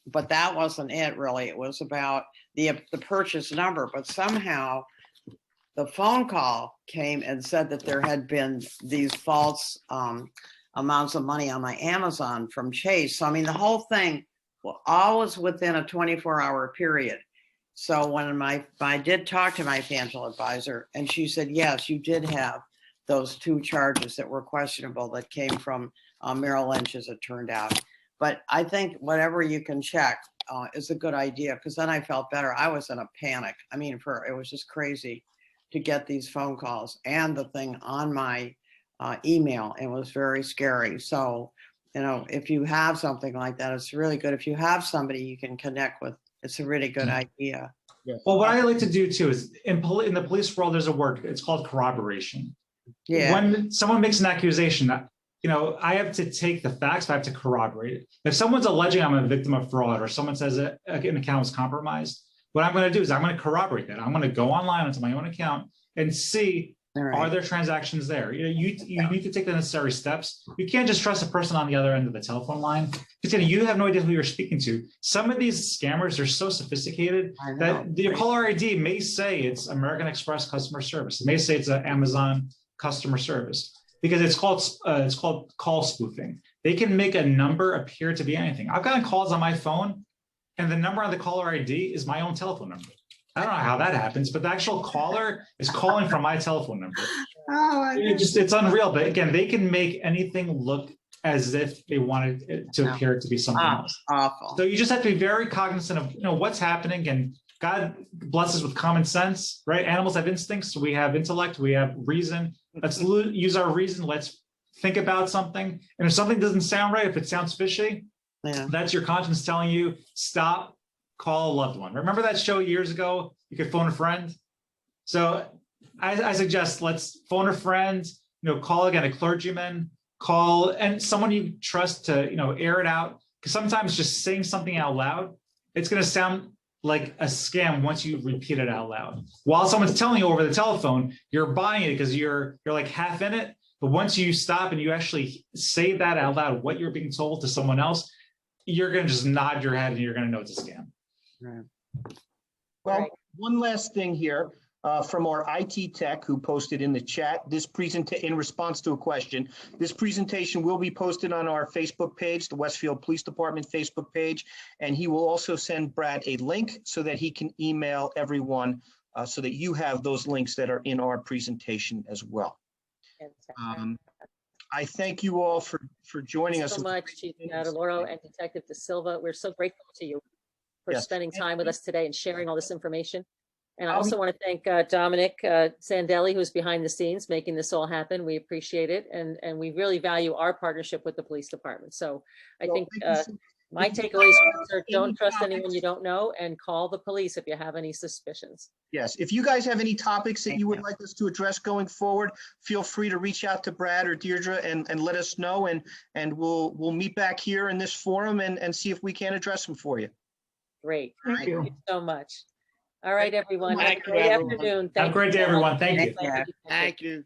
but that wasn't it really. It was about the purchase number, but somehow the phone call came and said that there had been these false amounts of money on my Amazon from Chase. So I mean, the whole thing was always within a 24-hour period. So when I did talk to my financial advisor, and she said, yes, you did have those two charges that were questionable that came from Merrill Lynch, as it turned out. But I think whatever you can check is a good idea, because then I felt better. I was in a panic. I mean, it was just crazy to get these phone calls and the thing on my email. It was very scary. So, if you have something like that, it's really good. If you have somebody you can connect with, it's a really good idea. Yes. Well, what I like to do too is in the police world, there's a word, it's called corroboration. Yeah. When someone makes an accusation, I have to take the facts, but I have to corroborate it. If someone's alleging I'm a victim of fraud or someone says an account was compromised, what I'm going to do is I'm going to corroborate that. I'm going to go online onto my own account and see, are there transactions there? You need to take the necessary steps. You can't just trust a person on the other end of the telephone line because you have no idea who you're speaking to. Some of these scammers are so sophisticated that your caller ID may say it's American Express customer service. It may say it's an Amazon customer service because it's called call spoofing. They can make a number appear to be anything. I've gotten calls on my phone and the number on the caller ID is my own telephone number. I don't know how that happens, but the actual caller is calling from my telephone number. It's unreal. But again, they can make anything look as if they wanted it to appear to be something else. Awful. So you just have to be very cognizant of what's happening and God blesses us with common sense, right? Animals have instincts. We have intellect. We have reason. Let's use our reason. Let's think about something. And if something doesn't sound right, if it sounds fishy, that's your conscience telling you, stop, call a loved one. Remember that show years ago? You could phone a friend. So I suggest let's phone a friend, call again a clergyman, call and someone you trust to, air it out. Because sometimes just saying something out loud, it's going to sound like a scam once you repeat it out loud. While someone's telling you over the telephone, you're buying it because you're like half in it. But once you stop and you actually say that out loud, what you're being told to someone else, you're going to just nod your head and you're going to know it's a scam. Right. Well, one last thing here from our IT tech who posted in the chat, in response to a question, this presentation will be posted on our Facebook page, the Westfield Police Department Facebook page, and he will also send Brad a link so that he can email everyone so that you have those links that are in our presentation as well. I thank you all for joining us. So much, Chief Badaloro and Detective DaSilva. We're so grateful to you for spending time with us today and sharing all this information. And I also want to thank Dominic Sandelli, who's behind the scenes making this all happen. We appreciate it. And we really value our partnership with the police department. So I think my takeaways are don't trust anyone you don't know and call the police if you have any suspicions. Yes, if you guys have any topics that you would like us to address going forward, feel free to reach out to Brad or Deirdre and let us know, and we'll meet back here in this forum and see if we can address them for you. Great. Thank you so much. All right, everyone. Thank you, Great everyone. afternoon. Have a great day, everyone. Thank you. Thank you.